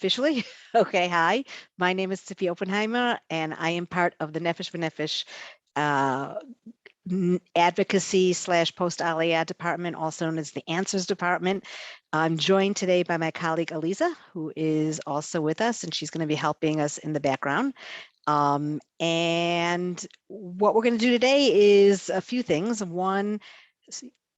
Officially? Okay, hi. My name is Tiffy Oppenheimer, and I am part of the Nefesh B'Nefesh advocacy / post-Aliyah department, also known as the Answers Department. I'm joined today by my colleague Aliyah, who is also with us, and she's going to be helping us in the background. And what we're going to do today is a few things. One,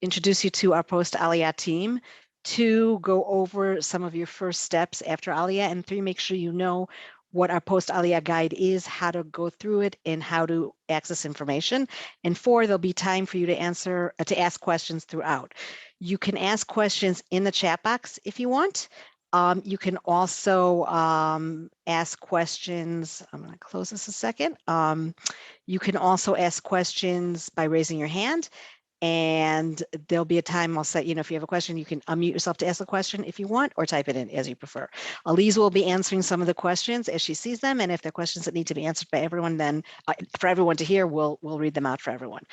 introduce you to our post-Aliyah team. 2, go over some of your first steps after Aliyah. And 3, make sure you know what our post-Aliyah guide is, how to go through it, and how to access information. And 4, there'll be time for you to ask questions throughout. You can ask questions in the chat box if you want. You can also ask questions. I'm going to close this a second. You can also ask questions by raising your hand. And there'll be a time I'll set, if you have a question, you can unmute yourself to ask a question if you want, or type it in as you prefer. Aliyah will be answering some of the questions as she sees them. And if they're questions that need to be answered by everyone, then for everyone to hear, we'll read them out for everyone.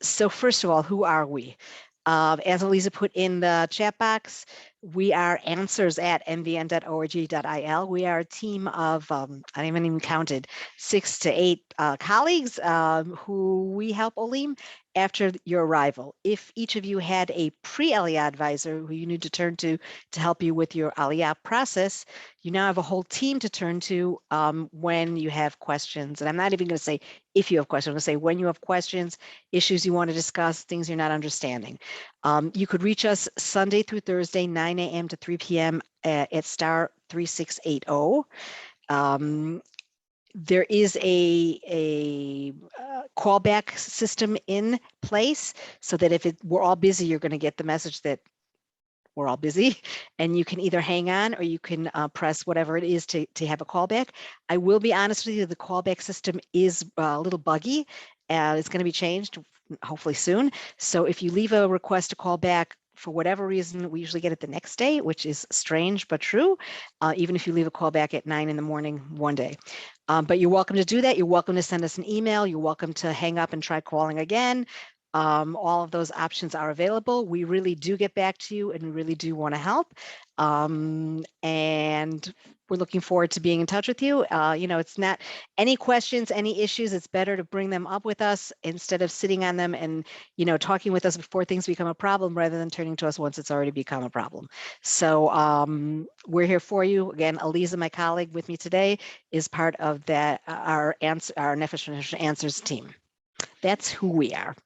So first of all, who are we? As Aliyah put in the chat box, we are answers@nvn.org.il. We are a team of, I haven't even counted, 6 to 8 colleagues who we help Olim after your arrival. If each of you had a pre-Aliyah advisor who you need to turn to help you with your Aliyah process, you now have a whole team to turn to when you have questions. And I'm not even going to say if you have questions, I'm going to say when you have questions, issues you want to discuss, things you're not understanding. You could reach us Sunday through Thursday, 9 a.m. to 3 p.m. at star 3680. There is a callback system in place so that if we're all busy, you're going to get the message that we're all busy, and you can either hang on or you can press whatever it is to have a callback. I will be honest with you, the callback system is a little buggy. It's going to be changed hopefully soon. So if you leave a request to call back, for whatever reason, we usually get it the next day, which is strange but true, even if you leave a call back at 9 in the morning one day. But you're welcome to do that. You're welcome to send us an email. You're welcome to hang up and try calling again. All of those options are available. We really do get back to you, and we really do want to help. And we're looking forward to being in touch with you. It's not any questions, any issues. It's better to bring them up with us instead of sitting on them and, talking with us before things become a problem, rather than turning to us once it's already become a problem. So we're here for you. Again, Aliyah, my colleague with me today, is part of that our Nefesh B'Nefesh Answers team. That's who we are,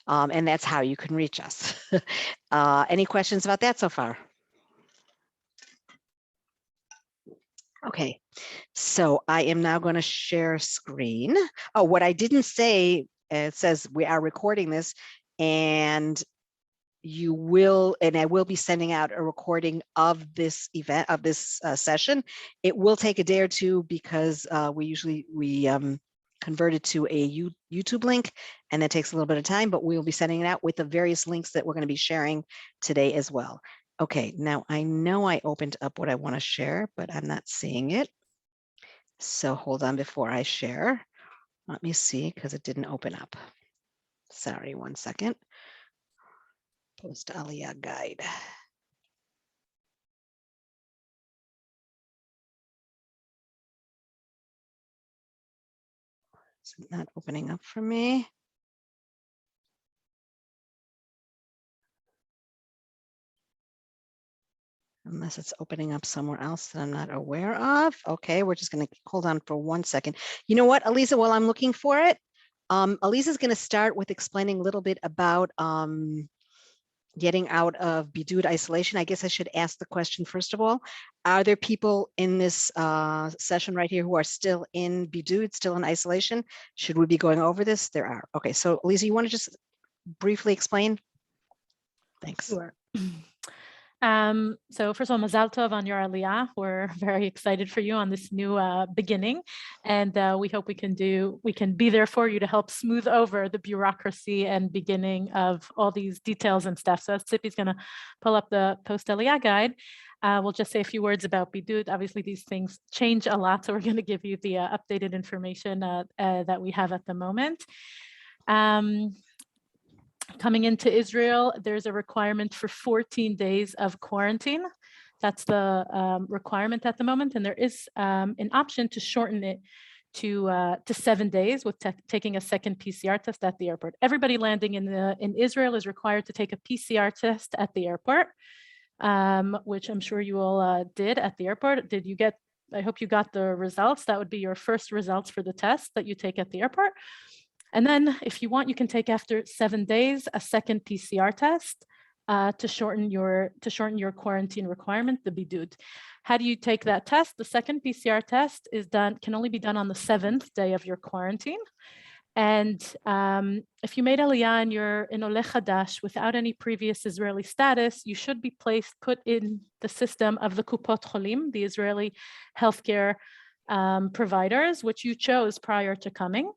and that's how you can reach us. Any questions about that so far? Okay, so I am now going to share screen. Oh, what I didn't say, it says we are recording this, and I will be sending out a recording of this event, of this session. It will take a day or two because we convert it to a YouTube link, and that takes a little bit of time, but we'll be sending it out with the various links that we're going to be sharing today as well. Okay, now I know I opened up what I want to share, but I'm not seeing it. So hold on before I share. Let me see, because it didn't open up. Sorry, one second. Post-Aliyah guide. It's not opening up for me. Unless it's opening up somewhere else that I'm not aware of. Okay, we're just going to hold on for 1 second. You know what, Aliyah, while I'm looking for it, Aliyah is going to start with explaining a little bit about getting out of Bidud isolation. I guess I should ask the question first of all. Are there people in this session right here who are still in Bidud, still in isolation? Should we be going over this? There are. Okay, so Aliyah, you want to just briefly explain? Thanks. Sure. So first of all, Mazal Tov on your Aliyah. We're very excited for you on this new beginning, and we hope we can be there for you to help smooth over the bureaucracy and beginning of all these details and stuff. So as Tzipi's going to pull up the post-Aliyah guide, we'll just say a few words about Bidud. Obviously, these things change a lot, so we're going to give you the updated information that we have at the moment. Coming into Israel, there's a requirement for 14 days of quarantine. That's the requirement at the moment. And there is an option to shorten it to 7 days with taking a second PCR test at the airport. Everybody landing in Israel is required to take a PCR test at the airport, which I'm sure you all did at the airport. Did you get, I hope you got the results. That would be your first results for the test that you take at the airport. And then if you want, you can take after 7 days a second PCR test to shorten your quarantine requirement, the bidud. How do you take that test? The second PCR test can only be done on the 7th day of your quarantine. And if you made Aliyah and you're in Oleh Chadash without any previous Israeli status, you should be put in the system of the Kupot Cholim, the Israeli healthcare providers, which you chose prior to coming.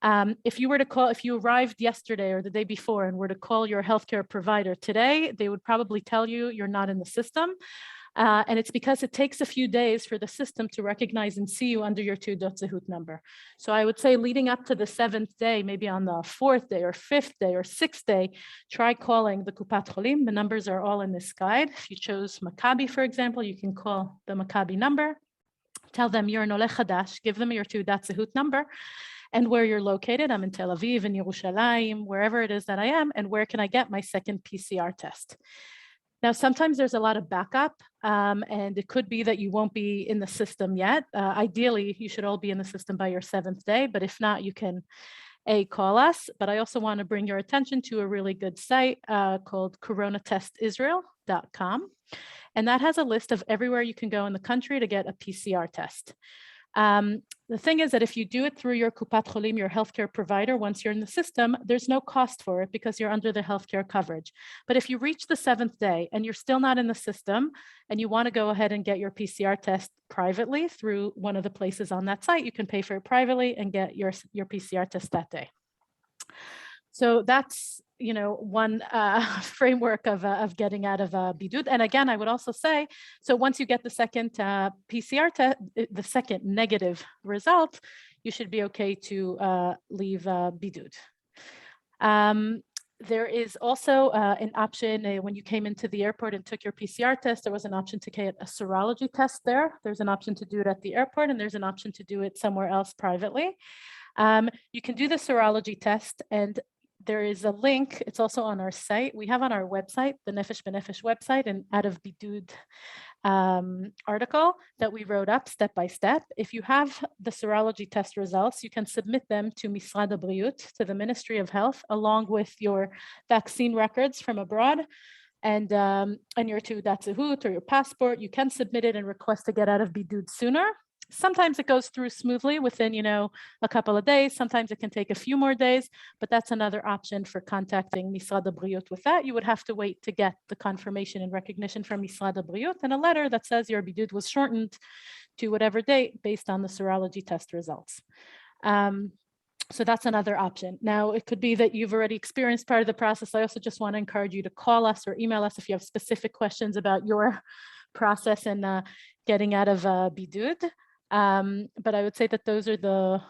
If you arrived yesterday or the day before and were to call your healthcare provider today, they would probably tell you you're not in the system. And it's because it takes a few days for the system to recognize and see you under your Teudat Zehut number. So I would say leading up to the 7th day, maybe on the 4th day or 5th day or 6th day, try calling the Kupat Cholim. The numbers are all in this guide. If you chose Maccabi, for example, you can call the Maccabi number, tell them you're in Oleh Chadash, give them your Teudat Zehut number, and where you're located. I'm in Tel Aviv, in Yerushalayim, wherever it is that I am, and where can I get my second PCR test? Now, sometimes there's a lot of backup, and it could be that you won't be in the system yet. Ideally, you should all be in the system by your 7th day, but if not, you can call us. But I also want to bring your attention to a really good site called coronatestisrael.com. And that has a list of everywhere you can go in the country to get a PCR test. The thing is that if you do it through your Kupat Cholim, your healthcare provider, once you're in the system, there's no cost for it because you're under the healthcare coverage. But if you reach the 7th day and you're still not in the system and you want to go ahead and get your PCR test privately through one of the places on that site, you can pay for it privately and get your PCR test that day. So that's, one framework of getting out of bidud. And again, I would also say, so once you get the second PCR test, the second negative result, you should be okay to leave bidud. There is also an option when you came into the airport and took your PCR test, there was an option to get a serology test there. There's an option to do it at the airport, and there's an option to do it somewhere else privately. You can do the serology test, and there is a link. It's also on our site. We have on our website, the Nefesh B'Nefesh website, an out of bidud article that we wrote up step by step. If you have the serology test results, you can submit them to Misrad HaBriyut, to the Ministry of Health, along with your vaccine records from abroad and your Teudat Zehut or your passport. You can submit it and request to get out of bidud sooner. Sometimes it goes through smoothly within, a couple of days. Sometimes it can take a few more days, but that's another option for contacting Misrad HaBriyut with that. You would have to wait to get the confirmation and recognition from Misrad HaBriyut and a letter that says your bidud was shortened to whatever date based on the serology test results. So that's another option. Now, it could be that you've already experienced part of the process. I also just want to encourage you to call us or email us if you have specific questions about your process and getting out of bidud. But I would say that those are the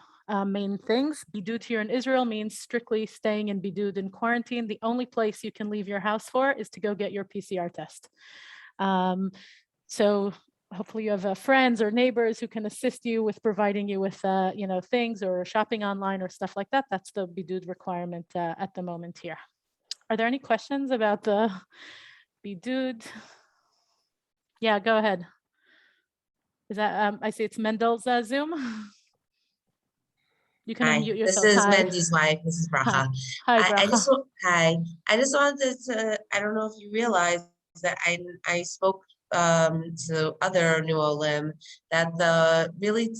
main things. Bidud here in Israel means strictly staying in bidud in quarantine. The only place you can leave your house for is to go get your PCR test. So hopefully you have friends or neighbors who can assist you with providing you with things or shopping online or stuff like that. That's the bidud requirement at the moment here. Are there any questions about the bidud? Yeah, go ahead. Is that, I see it's Mendel's Zoom. You can unmute yourself. This is Mendy's wife, Mrs. Bracha. Hi, Bracha. Hi. I just wanted to, I don't know if you realize that I spoke to other New Olim that to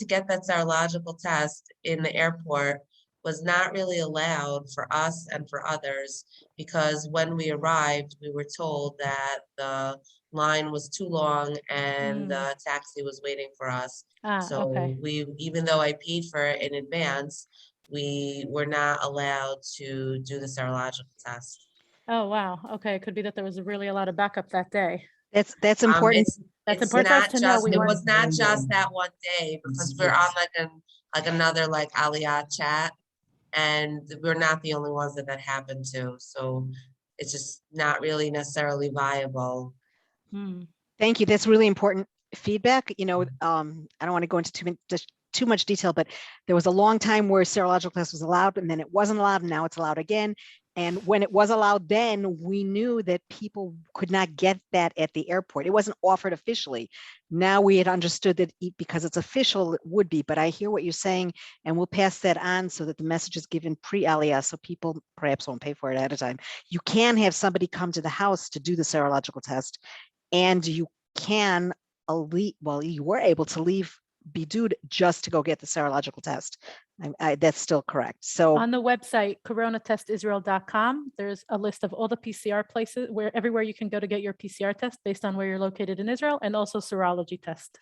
get that serological test in the airport was not really allowed for us and for others, because when we arrived, we were told that the line was too long and the taxi was waiting for us. So okay. even though I paid for it in advance, we were not allowed to do the serological test. Oh, wow. Okay. It could be that there was really a lot of backup that day. That's important. That's important for us to know. It was not just that one day, because we're on another Aliyah chat, and we're not the only ones that happened to. So it's just not really necessarily viable. Thank you. That's really important feedback. You know, I don't want to go into too much detail, but there was a long time where serological test was allowed and then it wasn't allowed, and now it's allowed again. And when it was allowed, then we knew that people could not get that at the airport. It wasn't offered officially. Now we had understood that because it's official, it would be. But I hear what you're saying, and we'll pass that on so that the message is given pre-Aliyah, so people perhaps won't pay for it ahead of time. You can have somebody come to the house to do the serological test, and you can you were able to leave Bidud just to go get the serological test. That's still correct. So on the website, coronatestisrael.com, there's a list of all the PCR places everywhere you can go to get your PCR test based on where you're located in Israel, and also serology test.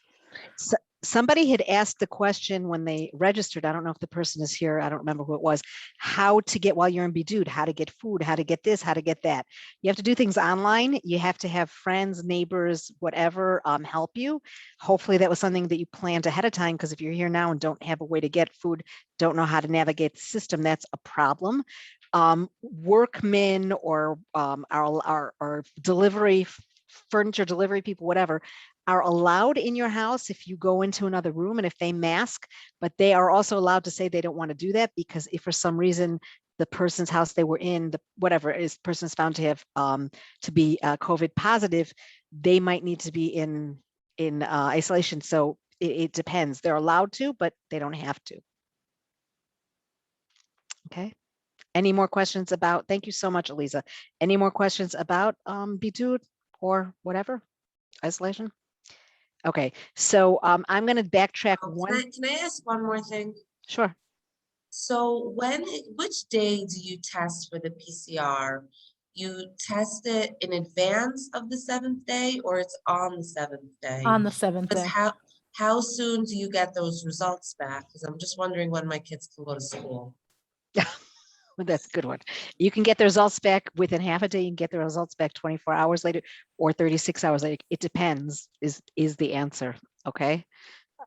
somebody had asked the question when they registered, I don't know if the person is here, I don't remember who it was, how to get, while you're in Bidud, how to get food, how to get this, how to get that. You have to do things online. You have to have friends, neighbors, whatever, help you. Hopefully that was something that you planned ahead of time, because if you're here now and don't have a way to get food, don't know how to navigate the system, that's a problem. Workmen or our delivery, furniture delivery people, whatever, are allowed in your house if you go into another room and if they mask, but they are also allowed to say they don't want to do that, because if for some reason the person's house they were in, whatever is person is found to have to be COVID positive, they might need to be in isolation. So it depends. They're allowed to, but they don't have to. Okay. Any more questions about? Thank you so much, Elisa. Any more questions about Bidud or whatever isolation? Okay, so I'm going to backtrack one. Can I ask one more thing? Sure. So which day do you test for the PCR? You test it in advance of the 7th day, or it's on the 7th day? On the 7th Because day. how soon do you get those results back? Because I'm just wondering when my kids can go to school. That's a good one. You can get the results back within half a day. You can get the results back 24 hours later or 36 hours later. It depends is the answer. Okay.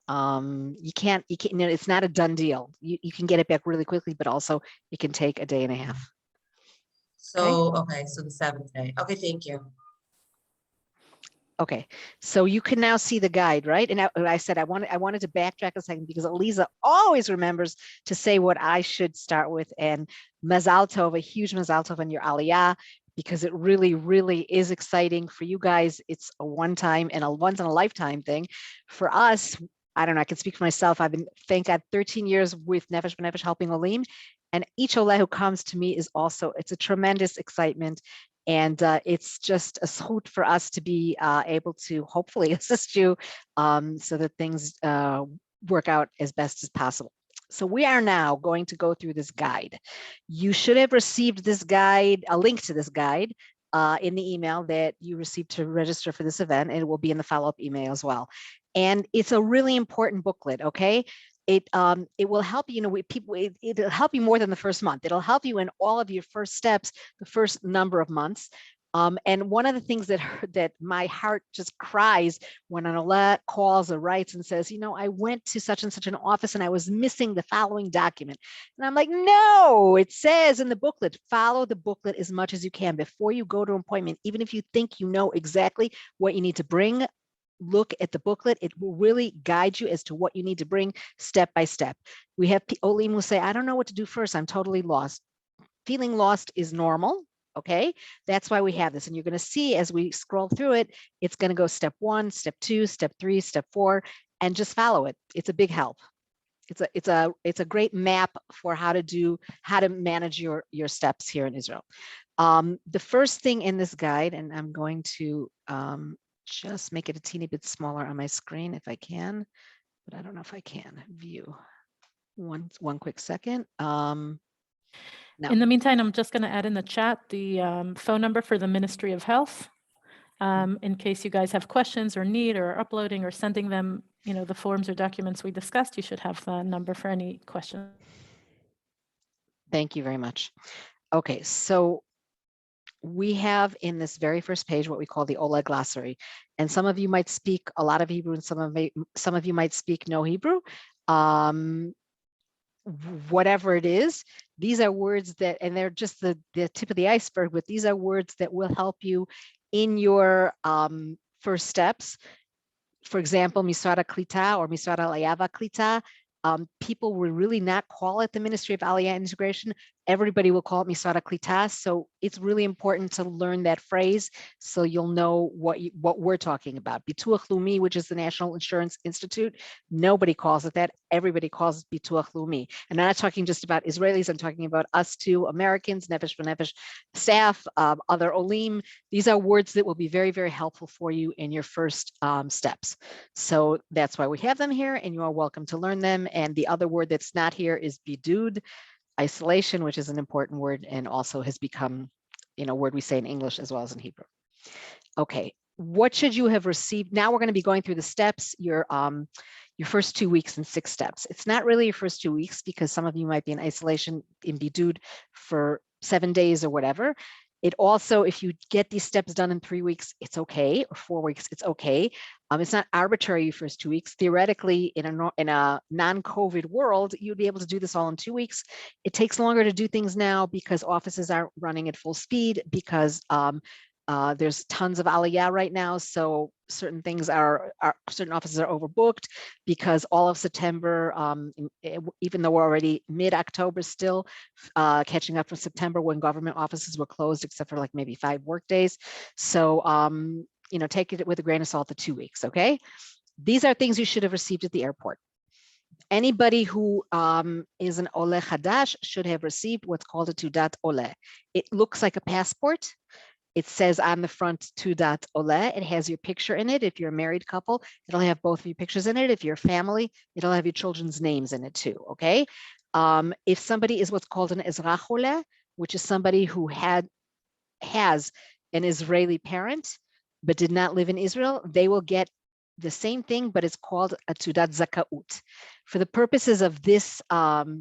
You can't, it's not a done deal. You can get it back really quickly, but also it can take a day and a half. So, okay, so the 7th day. Okay, thank you. Okay, so you can now see the guide, right? And I said I wanted to backtrack a second, because Elisa always remembers to say what I should start with. And Mazal Tov, a huge Mazal Tov on your Aliyah, because it really, really is exciting for you guys. It's a one-time and a once in a lifetime thing. For us, I don't know, I can speak for myself. I've been, thank God, 13 years with Nefesh B'Nefesh helping Olim. And each Oleh who comes to me is also, it's a tremendous excitement. And it's just a zchut for us to be able to hopefully assist you so that things work out as best as possible. So we are now going to go through this guide. You should have received this guide, a link to this guide in the email that you received to register for this event. And it will be in the follow-up email as well. And it's a really important booklet, okay? It will help you, it'll help you more than the first month. It'll help you in all of your first steps, the first number of months. And one of the things that my heart just cries when an Aliyah calls or writes and says, I went to such and such an office and I was missing the following document. And I'm like, no, it says in the booklet, follow the booklet as much as you can before you go to an appointment. Even if you think you know exactly what you need to bring, look at the booklet. It will really guide you as to what you need to bring step by step. We have Olim who say, I don't know what to do first. I'm totally lost. Feeling lost is normal. Okay, that's why we have this. And you're going to see as we scroll through it, it's going to go step 1, step 2, step 3, step 4, and just follow it. It's a big help. It's a great map for how to manage your steps here in Israel. The first thing in this guide, and I'm going to just make it a teeny bit smaller on my screen if I can, but I don't know if I can view. One quick second. No. In the meantime, I'm just going to add in the chat the phone number for the Ministry of Health, in case you guys have questions or need or uploading or sending them, the forms or documents we discussed. You should have the number for any questions. Thank you very much. Okay, so we have in this very first page what we call the Oleh glossary, and some of you might speak a lot of Hebrew, and some of you might speak no Hebrew. Whatever it is, these are words that, and they're just the tip of the iceberg, but these are words that will help you in your first steps. For example, Misrad Klita or Misrad Aliyah Klita, people will really not call it the Ministry of Aliyah Integration. Everybody will call it Misrad Klita. So it's really important to learn that phrase so you'll know what we're talking about. Bituach Leumi, which is the National Insurance Institute, nobody calls it that. Everybody calls it Bituach Leumi. And I'm not talking just about Israelis. I'm talking about us too, Americans, Nefesh B'Nefesh staff, other Olim. These are words that will be very, very helpful for you in your first steps. So that's why we have them here, and you are welcome to learn them. And the other word that's not here is bidud, isolation, which is an important word and also has become, a word we say in English as well as in Hebrew. Okay, what should you have received? Now we're going to be going through the steps, your first 2 weeks and 6 steps. It's not really your first 2 weeks because some of you might be in isolation in bidud for 7 days or whatever. It also, if you get these steps done in 3 weeks, it's okay, or 4 weeks, it's okay. It's not arbitrary your first 2 weeks. Theoretically, in a non-COVID world, you'd be able to do this all in 2 weeks. It takes longer to do things now because offices aren't running at full speed, because there's tons of Aliyah right now. So certain things certain offices are overbooked because all of September, even though we're already mid-October still, catching up from September when government offices were closed, except for like maybe 5 work days. So, take it with a grain of salt, the 2 weeks, okay? These are things you should have received at the airport. Anybody who is an Ole Hadash should have received what's called a Tudat Ole. It looks like a passport. It says on the front Tudat Ole. It has your picture in it. If you're a married couple, it'll have both of your pictures in it. If you're a family, it'll have your children's names in it too, okay? If somebody is what's called an Ezrach Ole, which is somebody who has an Israeli parent, but did not live in Israel, they will get the same thing, but it's called a Tudat Zakaut. For the purposes of this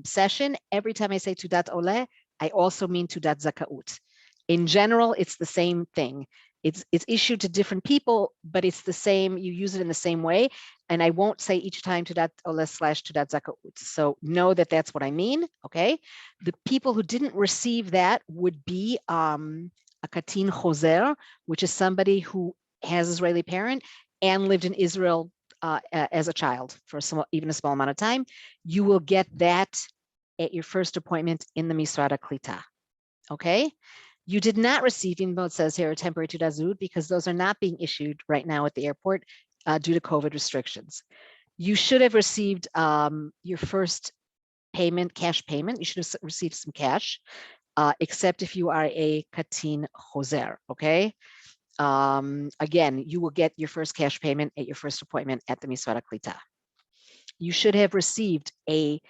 session, every time I say Tudat Ole, I also mean Tudat Zakaut. In general, it's the same thing. It's issued to different people, but it's the same. You use it in the same way. And I won't say each time Tudat Ole / Tudat Zakaut. So know that that's what I mean, okay? The people who didn't receive that would be a Katin Choser, which is somebody who has Israeli parent and lived in Israel as a child for even a small amount of time. You will get that at your first appointment in the Misrad Klita, okay? You did not receive, even though it says here, a temporary Tudat Zehut, because those are not being issued right now at the airport due to COVID restrictions. You should have received your first payment, cash payment. You should have received some cash, except if you are a Katin Choser, okay? Again, you will get your first cash payment at your first appointment at the Misrad Klita. You should have received a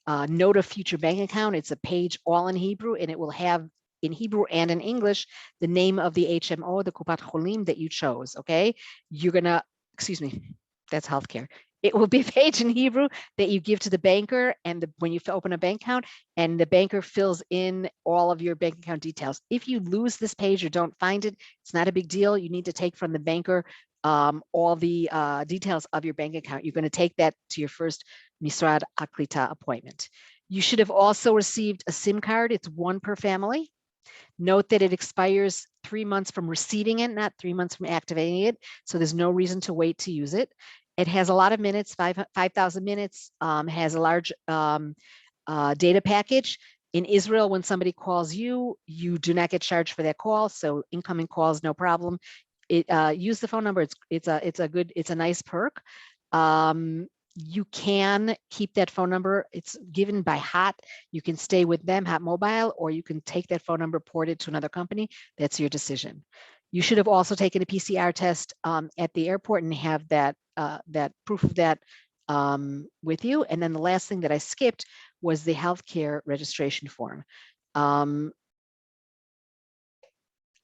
note of future bank account. It's a page all in Hebrew, and it will have in Hebrew and in English the name of the HMO, the Kupat Cholim that you chose, okay? You're gonna, excuse me, that's healthcare. It will be a page in Hebrew that you give to the banker, and when you open a bank account, and the banker fills in all of your bank account details. If you lose this page or don't find it, it's not a big deal. You need to take from the banker all the details of your bank account. You're going to take that to your first Misrad Klita appointment. You should have also received a SIM card. It's one per family. Note that it expires 3 months from receiving it, not 3 months from activating it. So there's no reason to wait to use it. It has a lot of minutes, 5,000 minutes, has a large data package. In Israel, when somebody calls you, you do not get charged for that call. So incoming calls, no problem. Use the phone number. It's a nice perk. You can keep that phone number. It's given by Hot. You can stay with them, Hot Mobile, or you can take that phone number, port it to another company. That's your decision. You should have also taken a PCR test at the airport and have that proof of that with you. And then the last thing that I skipped was the healthcare registration form.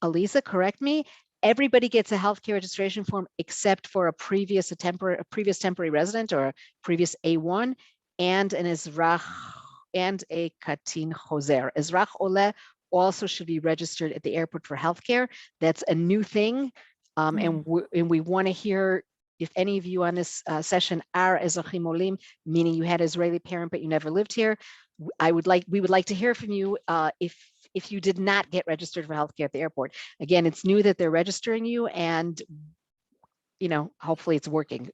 Elisa, correct me. Everybody gets a healthcare registration form except for a previous temporary resident or a previous A1 and an Ezrach and a Katin Choser. Ezrach Ole also should be registered at the airport for healthcare. That's a new thing, and we want to hear if any of you on this session are Ezrachim Olim, meaning you had an Israeli parent but you never lived here. We would like to hear from you if you did not get registered for healthcare at the airport. Again, it's new that they're registering you, and hopefully it's working.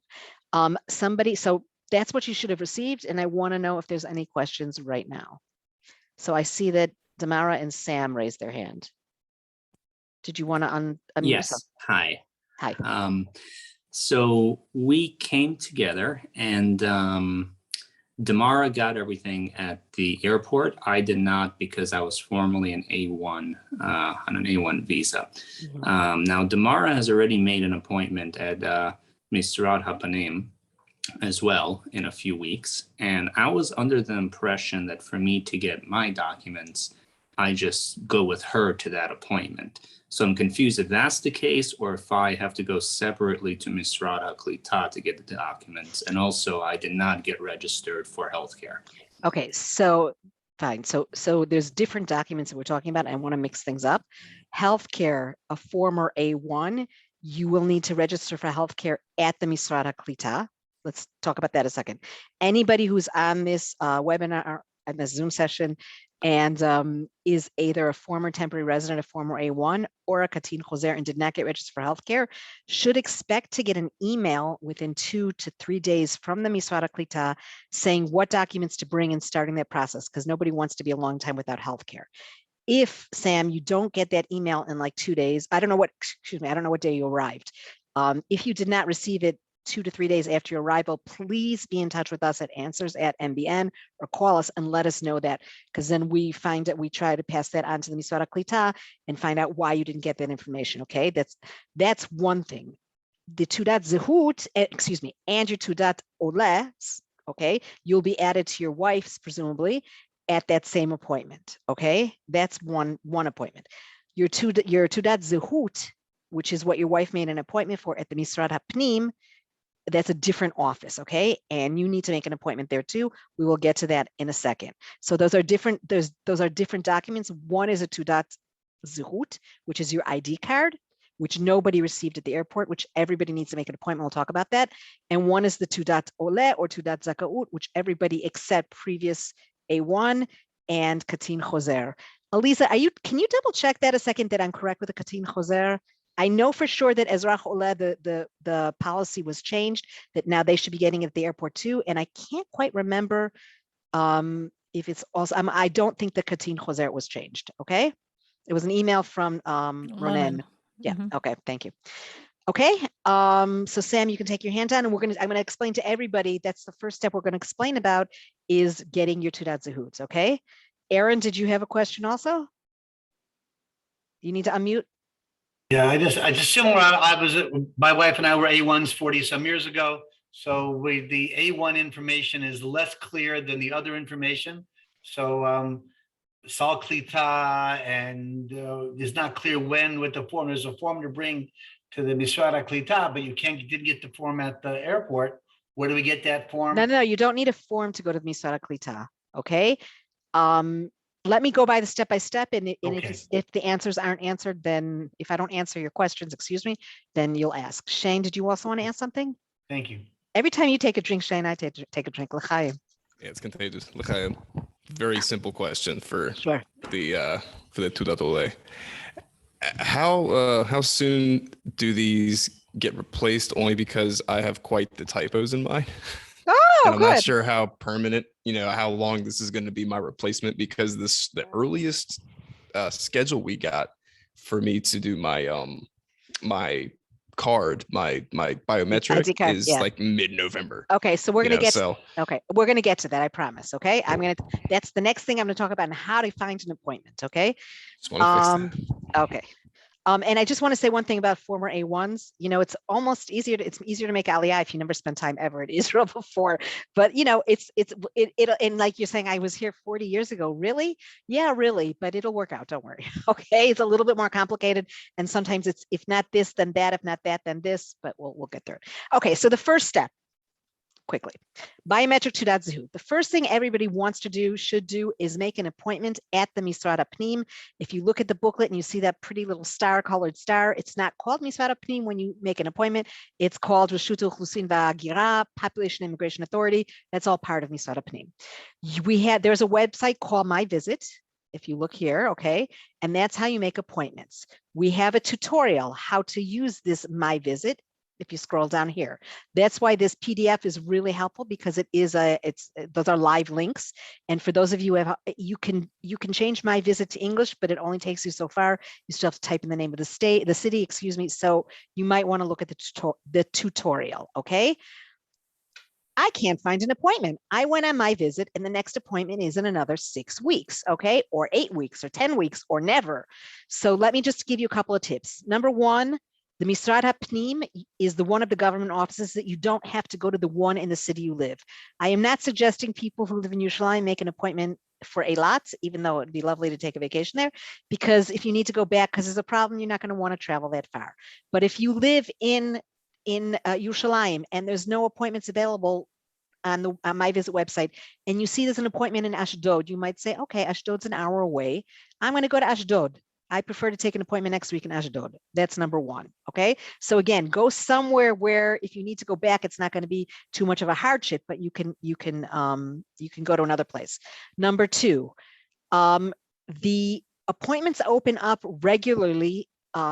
So that's what you should have received. And I want to know if there's any questions right now. So I see that Damara and Sam raised their hand. Did you want to unmute yourself? Yes. Hi. Hi. So we came together and Damara got everything at the airport. I did not because I was formerly an A1 on an A1 visa. Now Damara has already made an appointment at Misrat Hapanim as well in a few weeks. And I was under the impression that for me to get my documents, I just go with her to that appointment. So I'm confused if that's the case or if I have to go separately to Misrat HaKlita to get the documents. And also I did not get registered for healthcare. Okay, so fine. So there's different documents that we're talking about. I want to mix things up. Healthcare, a former A1, you will need to register for healthcare at the Misrat HaKlita. Let's talk about that a second. Anybody who's on this webinar and this Zoom session and is either a former temporary resident, a former A1, or a Katin Choser and did not get registered for healthcare should expect to get an email within 2 to 3 days from the Misrat HaKlita saying what documents to bring and starting that process, because nobody wants to be a long time without healthcare. If, Sam, you don't get that email in like 2 days, I don't know what day you arrived. If you did not receive it 2 to 3 days after your arrival, please be in touch with us at answers@mbn or call us and let us know that, because then we try to pass that on to the Misrat HaKlita and find out why you didn't get that information. Okay, that's one thing. The Tudat Zehut, and your Tudat Oles, okay, you'll be added to your wife's presumably at that same appointment. Okay, that's one appointment. Your Tudat Zehut, which is what your wife made an appointment for at the Misrat HaPnim, that's a different office, okay? And you need to make an appointment there too. We will get to that in a second. So those are different. Those are different documents. One is a Tudat Zehut, which is your ID card, which nobody received at the airport, which everybody needs to make an appointment. We'll talk about that. And one is the Tudat Ole or Tudat Zakaut, which everybody except previous A1 and Katin Choser. Elisa, can you double check that a second that I'm correct with the Katin Choser? I know for sure that Ezrach Ole, the policy was changed, that now they should be getting it at the airport too. And I can't quite remember if it's also, I don't think the Katin Choser was changed, okay? It was an email from Ronen. Yeah, okay, thank you. Okay, so Sam, you can take your hand down and I'm gonna explain to everybody, that's the first step we're gonna explain about is getting your Tudat Zehuts, okay? Aaron, did you have a question also? You need to unmute. Yeah, I just similar. My wife and I were A1s 40 some years ago. So the A1 information is less clear than the other information. So Sal Klita and it's not clear when with the form. There's a form to bring to the Misrat HaKlita, but you didn't get the form at the airport. Where do we get that form? No, you don't need a form to go to Misrat HaKlita, okay? Let me go by the step by step, and Okay. if the answers aren't answered, then if I don't answer your questions, then you'll ask. Shane, did you also want to ask something? Thank you. Every time you take a drink, Shane, I take a drink. L'chaim. Yeah, it's contagious. L'chaim. Very simple question for Sure. the Tudat Ole. How soon do these get replaced? Only because I have quite the typos in mine. Oh, and I'm good. not sure how permanent, how long this is going to be my replacement, because the earliest schedule we got for me to do my my card, my biometric card, is yeah. like mid-November. Okay, so we're gonna get so we're gonna get to that, I promise. Okay, that's the next thing I'm gonna talk about and how to find an appointment. Okay. just want to fix that. Okay. And I just want to say one thing about former A1s. It's almost easier to make Aliyah if you never spent time ever in Israel before. But and like you're saying, I was here 40 years ago. Really? Yeah, really. But it'll work out. Don't worry. Okay. It's a little bit more complicated, and sometimes it's if not this, then that. If not that, then this. But we'll get through it. Okay. So the first step. Quickly, biometric Tudat Zehut. The first thing everybody should do is make an appointment at the Misrat HaPnim. If you look at the booklet and you see that pretty little colored star, it's not called Misrat HaPnim when you make an appointment. It's called Reshut Ochlusin V'Hagira, Population Immigration Authority. That's all part of Misrat HaPnim. There's a website called My Visit. If you look here, okay, and that's how you make appointments. We have a tutorial how to use this My Visit. if you scroll down here. That's why this PDF is really helpful, because those are live links. And for those of you who have, you can change My Visit to English, but it only takes you so far. You still have to type in the name of the city, excuse me. So you might want to look at the tutorial, okay? I can't find an appointment. I went on My Visit and the next appointment is in another 6 weeks, okay? Or 8 weeks or 10 weeks or never. So let me just give you a couple of tips. Number one, the Misrad HaPnim is the one of the government offices that you don't have to go to the one in the city you live. I am not suggesting people who live in Yerushalayim make an appointment for Eilat, even though it'd be lovely to take a vacation there, because if you need to go back because there's a problem, you're not going to want to travel that far. But if you live in Yerushalayim and there's no appointments available on the My Visit website, and you see there's an appointment in Ashdod, you might say, okay, Ashdod's an hour away. I'm going to go to Ashdod. I prefer to take an appointment next week in Ashdod. That's number one. Okay. So again, go somewhere where if you need to go back, it's not going to be too much of a hardship, but you can go to another place. Number two, the appointments open up regularly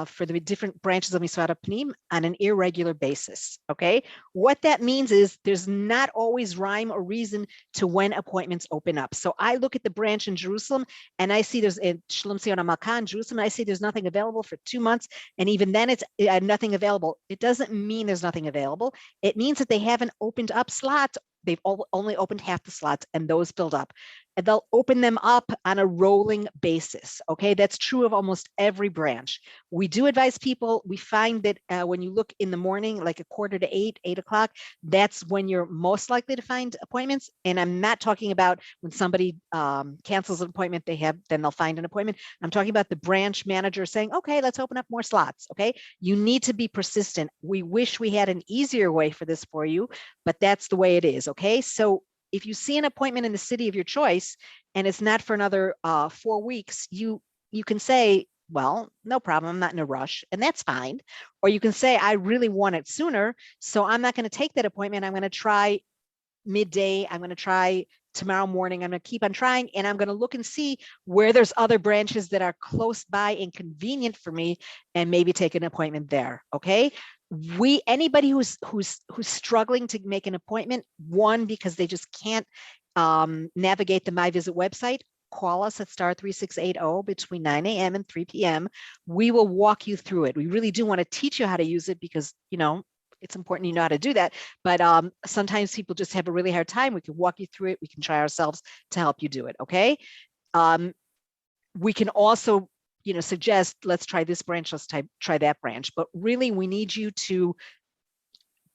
for the different branches of Misrad HaPnim on an irregular basis, okay? What that means is there's not always rhyme or reason to when appointments open up. So I look at the branch in Jerusalem and I see there's in Shalom Zion HaMalkah in Jerusalem, and I see there's nothing available for 2 months, and even then it's nothing available. It doesn't mean there's nothing available. It means that they haven't opened up slots. They've only opened half the slots and those filled up. And they'll open them up on a rolling basis. Okay, that's true of almost every branch. We do advise people, we find that when you look in the morning, like 7:45, 8 o'clock, that's when you're most likely to find appointments. And I'm not talking about when somebody cancels an appointment, then they'll find an appointment. I'm talking about the branch manager saying, okay, let's open up more slots. Okay, you need to be persistent. We wish we had an easier way for this for you, but that's the way it is. Okay, so if you see an appointment in the city of your choice and it's not for another 4 weeks, you can say, well, no problem, I'm not in a rush, and that's fine. Or you can say, I really want it sooner, so I'm not going to take that appointment. I'm going to try midday. I'm going to try tomorrow morning. I'm going to keep on trying, and I'm going to look and see where there's other branches that are close by and convenient for me, and maybe take an appointment there. Okay. Anybody who's struggling to make an appointment, one, because they just can't navigate the My Visit website, call us at star 3680 between 9 a.m. and 3 p.m. We will walk you through it. We really do want to teach you how to use it because, it's important you know how to do that. But sometimes people just have a really hard time. We can walk you through it. We can try ourselves to help you do it. Okay. We can also suggest, let's try this branch, let's try that branch. But really, we need you to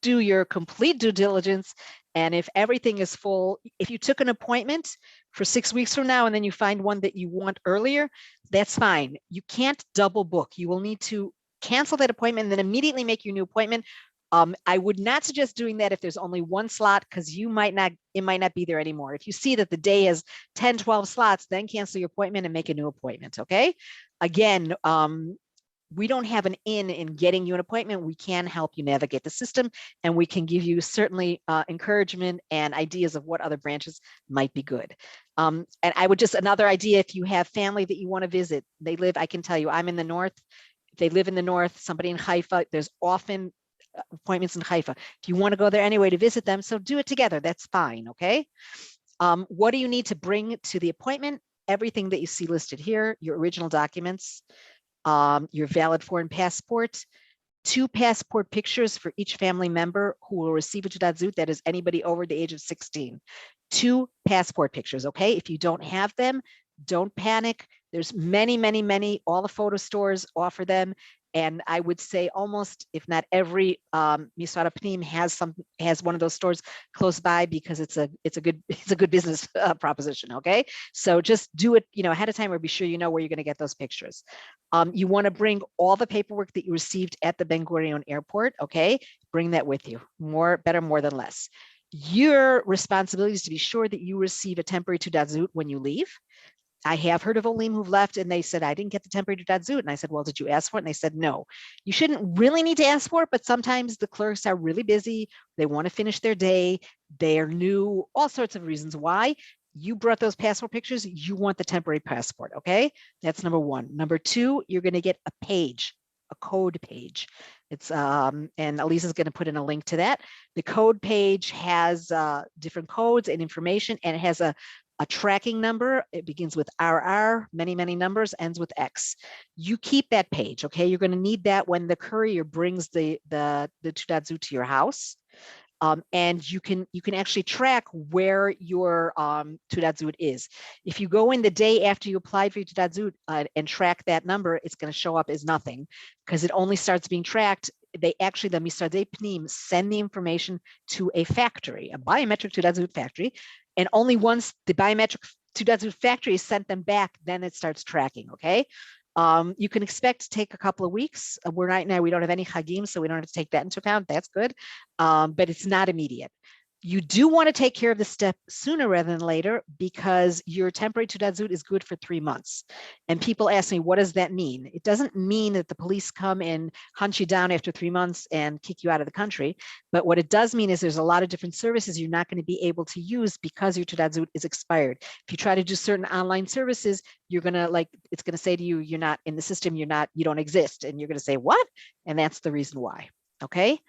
do your complete due diligence. And if everything is full, if you took an appointment for 6 weeks from now and then you find one that you want earlier, that's fine. You can't double book. You will need to cancel that appointment and then immediately make your new appointment. I would not suggest doing that if there's only one slot, because it might not be there anymore. If you see that the day has 10, 12 slots, then cancel your appointment and make a new appointment. Okay. Again, we don't have an in getting you an appointment. We can help you navigate the system, and we can give you certainly encouragement and ideas of what other branches might be good. And I would just, another idea, if you have family that you want to visit, I can tell you, I'm in the north. If they live in the north, somebody in Haifa, there's often appointments in Haifa. If you want to go there anyway to visit them, so do it together. That's fine. Okay. What do you need to bring to the appointment? Everything that you see listed here, your original documents, your valid foreign passport, 2 passport pictures for each family member who will receive a Taudat Zehut, that is anybody over the age of 16. 2 passport pictures. Okay. If you don't have them, don't panic. There's many, all the photo stores offer them. And I would say almost, if not every Misrad HaPnim has one of those stores close by, because it's a good business proposition. Okay, so just do it ahead of time, or be sure you know where you're going to get those pictures. You want to bring all the paperwork that you received at the Ben Gurion airport. Okay, bring that with you. Better more than less. Your responsibility is to be sure that you receive a temporary Taudat Zehut when you leave. I have heard of Olim who've left and they said, I didn't get the temporary Taudat Zehut. And I said, well, did you ask for it? And they said, no. You shouldn't really need to ask for it, but sometimes the clerks are really busy. They want to finish their day. They're new, all sorts of reasons why. You brought those passport pictures. You want the temporary passport. Okay. That's number one. Number two, you're going to get a page, a code page. It's and Elisa's going to put in a link to that. The code page has different codes and information, and it has a tracking number. It begins with RR, many, many numbers, ends with X. You keep that page, okay? You're going to need that when the courier brings the Tüdat to your house. And you can actually track where your Tüdat is. If you go in the day after you applied for your Tüdat and track that number, it's going to show up as nothing because it only starts being tracked. They actually, the Misradei Pnim send the information to a factory, a biometric Tüdat factory, and only once the biometric Tüdat factory sent them back, then it starts tracking, okay? You can expect to take a couple of weeks. We're right now, we don't have any Hagim, so we don't have to take that into account. That's good, but it's not immediate. You do want to take care of the step sooner rather than later because your temporary Tüdat is good for 3 months. And people ask me, what does that mean? It doesn't mean that the police come and hunt you down after 3 months and kick you out of the country. But what it does mean is there's a lot of different services you're not going to be able to use because your Tüdat is expired. If you try to do certain online services, you're going to it's going to say to you, you're not in the system, you don't exist. And you're going to say, what? And that's the reason why, okay?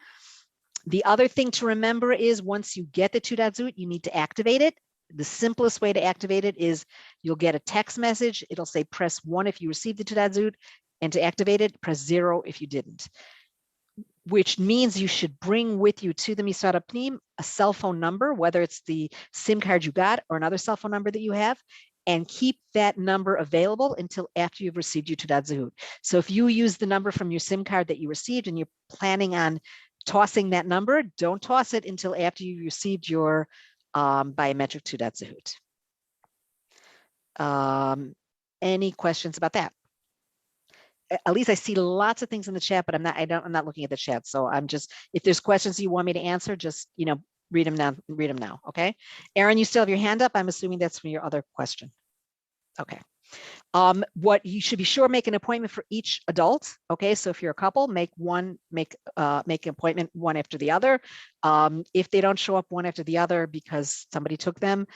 The other thing to remember is once you get the Tüdat, you need to activate it. The simplest way to activate it is you'll get a text message. It'll say press 1 if you received the Tüdat, and to activate it, press 0 if you didn't. Which means you should bring with you to the Misrad Pnim a cell phone number, whether it's the SIM card you got or another cell phone number that you have, and keep that number available until after you've received your Tüdat. So if you use the number from your SIM card that you received and you're planning on tossing that number, don't toss it until after you received your biometric Tüdat. Any questions about that? At least I see lots of things in the chat, but I'm not looking at the chat. So I'm just, if there's questions you want me to answer, just, read them now. Okay. Aaron, you still have your hand up. I'm assuming that's from your other question. Okay. What you should be sure, make an appointment for each adult. Okay, so if you're a couple, make an appointment one after the other. If they don't show up one after the other because somebody took them,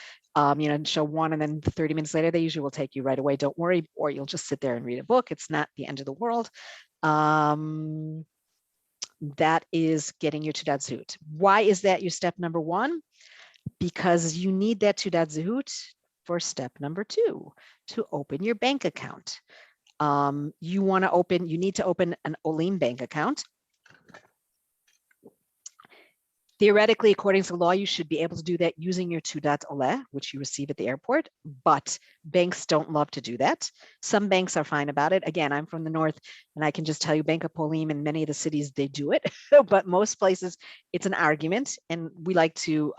show one and then 30 minutes later, they usually will take you right away. Don't worry, or you'll just sit there and read a book. It's not the end of the world. That is getting your Tüdat Zehut. Why is that your step number 1? Because you need that Tüdat Zehut for step number 2, to open your bank account. You need to open an Olim bank account. Theoretically, according to the law, you should be able to do that using your Tüdat Oleh, which you receive at the airport, but banks don't love to do that. Some banks are fine about it. Again, I'm from the north, and I can just tell you Bank of Polim in many of the cities, they do it, but most places it's an argument, and we like to,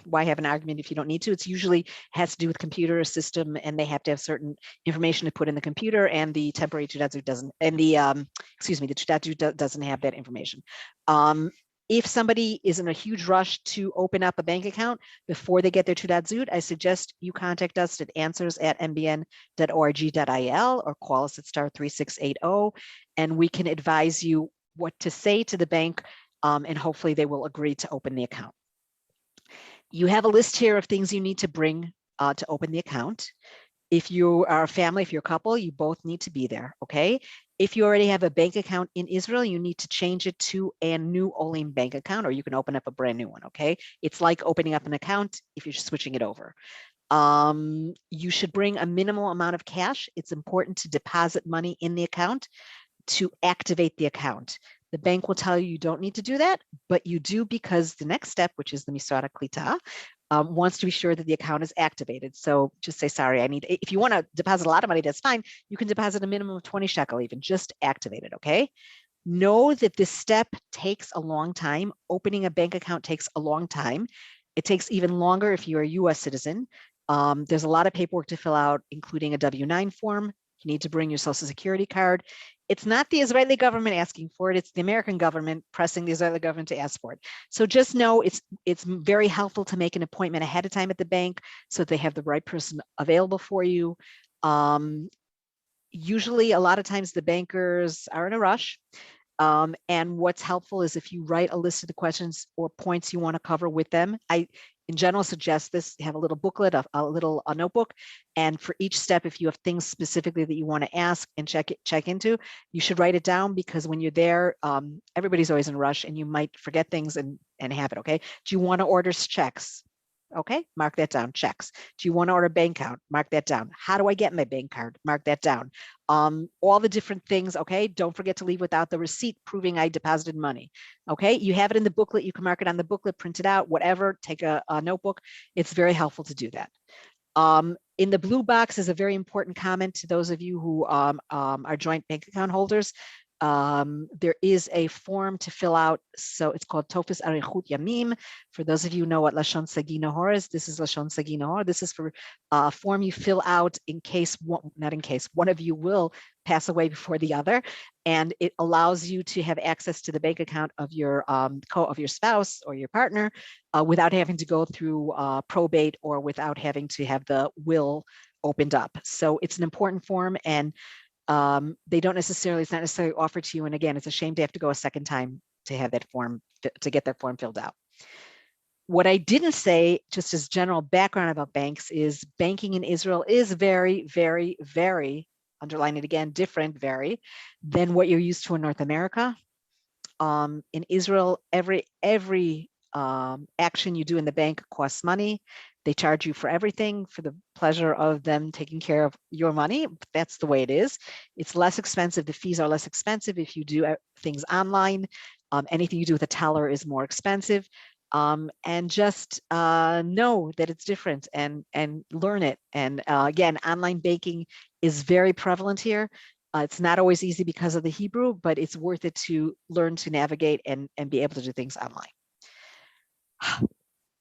why have an argument if you don't need to? It's usually has to do with computer system, and they have to have certain information to put in the computer, and the temporary Tüdat doesn't, and the Tüdat doesn't have that information. If somebody is in a huge rush to open up a bank account before they get their Tüdat, I suggest you contact us at answers@mbn.org.il or call us at *3680, and we can advise you what to say to the bank, and hopefully they will agree to open the account. You have a list here of things you need to bring to open the account. If you are a family, if you're a couple, you both need to be there, okay? If you already have a bank account in Israel, you need to change it to a new Olim bank account, or you can open up a brand new one, okay? It's like opening up an account if you're switching it over. You should bring a minimal amount of cash. It's important to deposit money in the account to activate the account. The bank will tell you don't need to do that, but you do because the next step, which is the Misrad Klita, wants to be sure that the account is activated. So just say, sorry, if you want to deposit a lot of money, that's fine. You can deposit a minimum of 20 shekel even, just activate it, okay? Know that this step takes a long time. Opening a bank account takes a long time. It takes even longer if you're a US citizen. There's a lot of paperwork to fill out, including a W-9 form. You need to bring your social security card. It's not the Israeli government asking for it. It's the American government pressing the Israeli government to ask for it. So just know it's very helpful to make an appointment ahead of time at the bank so they have the right person available for you. Usually, a lot of times the bankers are in a rush. And what's helpful is if you write a list of the questions or points you want to cover with them. in general suggest this, have a little booklet, a little notebook. And for each step, if you have things specifically that you want to ask and check into, you should write it down, because when you're there, everybody's always in a rush and you might forget things and have it, okay? Do you want to order checks? Okay, mark that down, checks. Do you want to order a bank account? Mark that down. How do I get my bank card? Mark that down. All the different things, okay? Don't forget to leave without the receipt proving I deposited money, okay? You have it in the booklet, you can mark it on the booklet, print it out, whatever, take a notebook. It's very helpful to do that. In the blue box is a very important comment to those of you who are joint bank account holders. There is a form to fill out. So it's called Tofis Arichut Yamim. For those of you who know what Lashon Sagi Nahor is, this is Lashon Sagi Nahor. This is for a form you fill out in case, not in case, one of you will pass away before the other. And it allows you to have access to the bank account of your spouse or your partner without having to go through probate or without having to have the will opened up. So it's an important form, and they don't necessarily, it's not necessarily offered to you. And again, it's a shame to have to go a second time to have that form, to get that form filled out. What I didn't say, just as general background about banks, is banking in Israel is very, very, very, underline it again, different, very, than what you're used to in North America. In Israel, every action you do in the bank costs money. They charge you for everything for the pleasure of them taking care of your money. That's the way it is. It's less expensive. The fees are less expensive if you do things online. Anything you do with a teller is more expensive. And just know that it's different and learn it. And again, online banking is very prevalent here. It's not always easy because of the Hebrew, but it's worth it to learn to navigate and be able to do things online.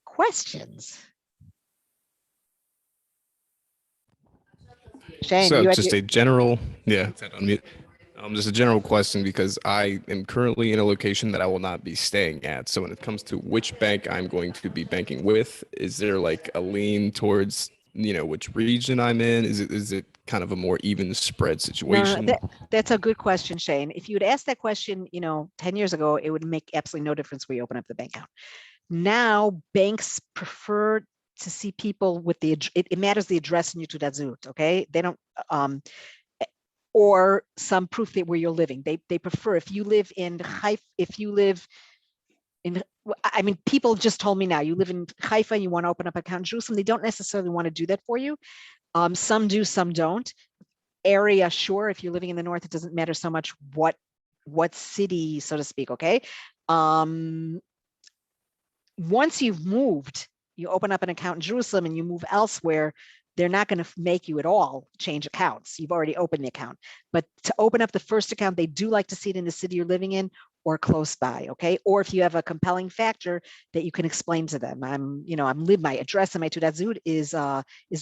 Questions? Shane, So you just a general, just a general question, because I am currently in a location that I will not be staying at. So when it comes to which bank I'm going to be banking with, is there like a lean towards, which region I'm in? Is it kind of a more even spread situation? No, that's a good question, Shane. If you had asked that question, 10 years ago, it would make absolutely no difference where you open up the bank account. Now, banks prefer to see people with it matters the address in your Teudat Zehut, okay? They don't, or some proof that where you're living. They prefer, if you live in Haifa, people just told me now, you live in Haifa and you want to open up an account in Jerusalem, they don't necessarily want to do that for you. Some do, some don't. Area, sure, if you're living in the north, it doesn't matter so much what city, so to speak, okay? Once you've moved, you open up an account in Jerusalem and you move elsewhere, they're not going to make you at all change accounts. You've already opened the account. But to open up the first account, they do like to see it in the city you're living in or close by, okay? Or if you have a compelling factor that you can explain to them. My address and my Teudat Zehut is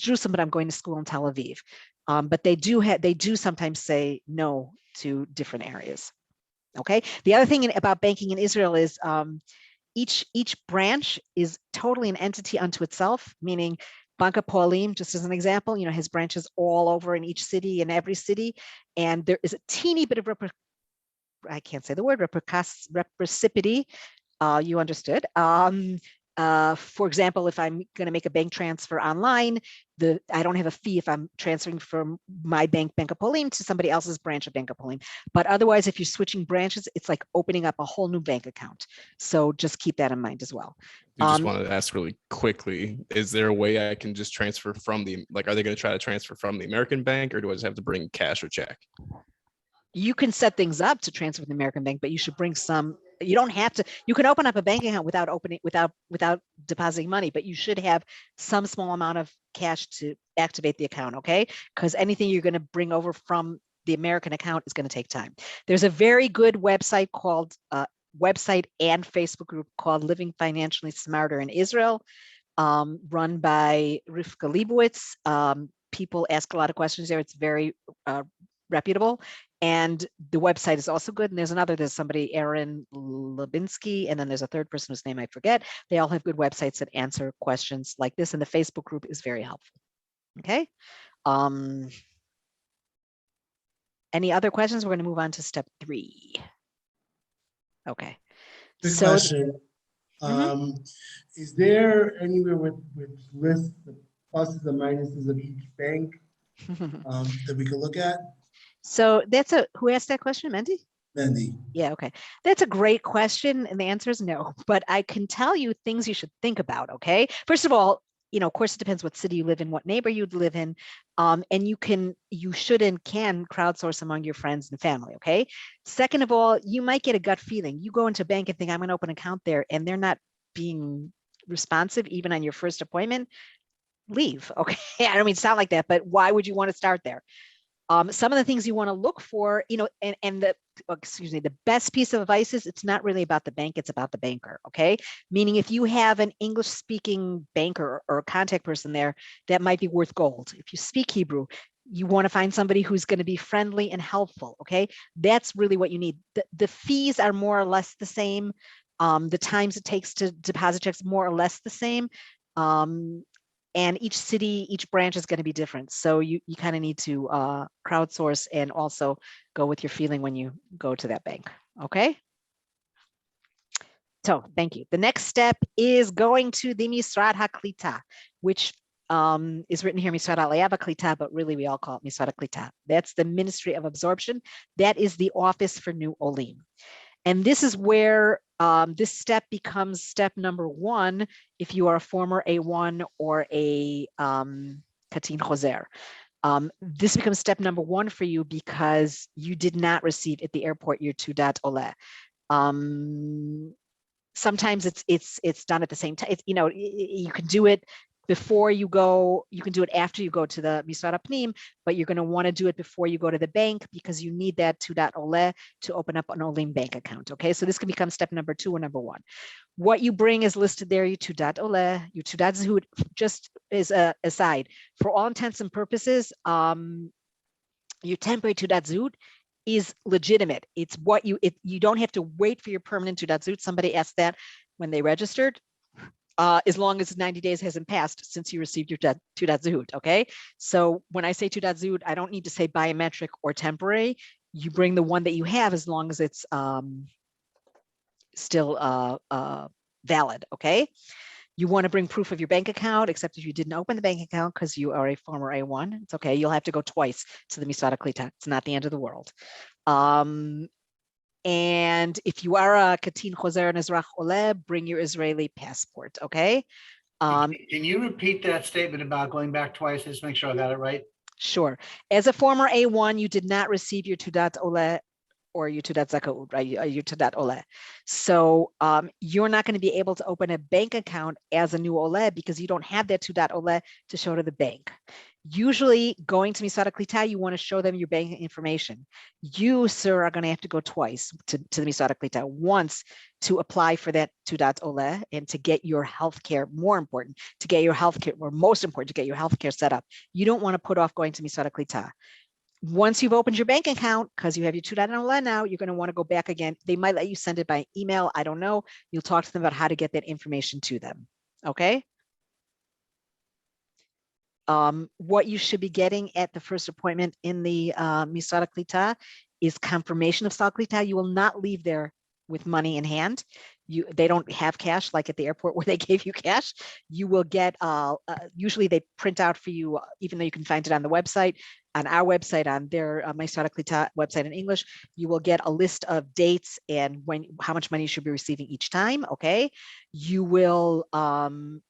Jerusalem, but I'm going to school in Tel Aviv. But they do sometimes say no to different areas, okay? The other thing about banking in Israel is each branch is totally an entity unto itself, meaning Bank Hapoalim, just as an example, has branches all over in each city, in every city. And there is a teeny bit of I can't say the word, reciprocity, you understood. For example, if I'm going to make a bank transfer online, I don't have a fee if I'm transferring from my Bank Hapoalim, to somebody else's branch of Bank Hapoalim. But otherwise, if you're switching branches, it's like opening up a whole new bank account. So just keep that in mind as well. I just wanted to ask really quickly, is there a way I can just transfer from are they going to try to transfer from the American bank, or do I just have to bring cash or check? You can set things up to transfer with the American bank, but you should bring some. You don't have to. You can open up a bank account without depositing money, but you should have some small amount of cash to activate the account, okay? Because anything you're going to bring over from the American account is going to take time. There's a very good website called website and Facebook group called Living Financially Smarter in Israel, run by Rivka Leibowitz. People ask a lot of questions there. It's very reputable. And the website is also good. And there's somebody, Aaron Lubinsky, and then there's a third person whose name I forget. They all have good websites that answer questions like this. And the Facebook group is very helpful. Okay. Any other questions? We're going to move on to step 3. Okay. Good question. Is there anywhere with lists the pluses and minuses of each bank that we could look at? So that's who asked that question, Mendy? Mendy. Yeah, okay. That's a great question. And the answer is no, but I can tell you things you should think about, okay? First of all, of course, it depends what city you live in, what neighbor you'd live in. And you should and can crowdsource among your friends and family, okay? Second of all, you might get a gut feeling. You go into a bank and think, I'm going to open an account there, and they're not being responsive even on your first appointment. Leave, okay? I don't mean to sound like that, but why would you want to start there? Some of the things you want to look for, and the best piece of advice is it's not really about the bank, it's about the banker, okay? Meaning if you have an English speaking banker or a contact person there, that might be worth gold. If you speak Hebrew, you want to find somebody who's going to be friendly and helpful, okay? That's really what you need. The fees are more or less the same. The times it takes to deposit checks more or less the same. And each city, each branch is going to be different. So you kind of need to crowdsource and also go with your feeling when you go to that bank. Okay. So thank you. The next step is going to the Misrad HaKlita, which is written here Misrad Aliyah Klita, but really we all call it Misrad HaKlita. That's the Ministry of Absorption. That is the office for new Olim. And this is where this step becomes step number 1 if you are a former A1 or a Katin Choser. This becomes step number 1 for you because you did not receive at the airport your Tudat Oleh. Sometimes it's done at the same time. You can do it before you go, you can do it after you go to the Misrad HaPnim, but you're going to want to do it before you go to the bank because you need that Tudat Oleh to open up an Olim bank account. Okay, so this can become step number 2 or number 1. What you bring is listed there, your Tudat Oleh, your Tudat Zehut, just as a aside. For all intents and purposes, your temporary Tudat Zehut is legitimate. It's what you don't have to wait for your permanent Tudat Zehut. Somebody asked that when they registered. As long as 90 days hasn't passed since you received your Tudat Zehut, okay? So when I say Tudat Zehut, I don't need to say biometric or temporary. You bring the one that you have as long as it's still valid, okay? You want to bring proof of your bank account, except if you didn't open the bank account because you are a former A1, it's okay. You'll have to go twice to the Misrad HaKlita. It's not the end of the world. And if you are a Katin Choser and Ezrach Oleh, bring your Israeli passport, okay? Can you repeat that statement about going back twice? Just make sure I got it right. Sure. As a former A1, you did not receive your Tudat Oleh or your Tudat Zakaut, right? Your Tudat Oleh. So you're not going to be able to open a bank account as a new Oleh because you don't have that Tudat Oleh to show to the bank. Usually going to Misrad HaKlita, you want to show them your bank information. You, sir, are going to have to go twice to the Misrad HaKlita. Once to apply for that Tudat Oleh and to get your healthcare, more important, to get your healthcare, or most important, to get your healthcare set up. You don't want to put off going to Misrad HaKlita. Once you've opened your bank account, because you have your Tudat Oleh now, you're going to want to go back again. They might let you send it by email. I don't know. You'll talk to them about how to get that information to them. Okay? What you should be getting at the first appointment in the Misrad HaKlita is confirmation of Sal Klita. You will not leave there with money in hand. They don't have cash like at the airport where they gave you cash. You will get, usually they print out for you, even though you can find it on the website, on our website, on their Misrad HaKlita website in English, you will get a list of dates and how much money you should be receiving each time, okay? You will,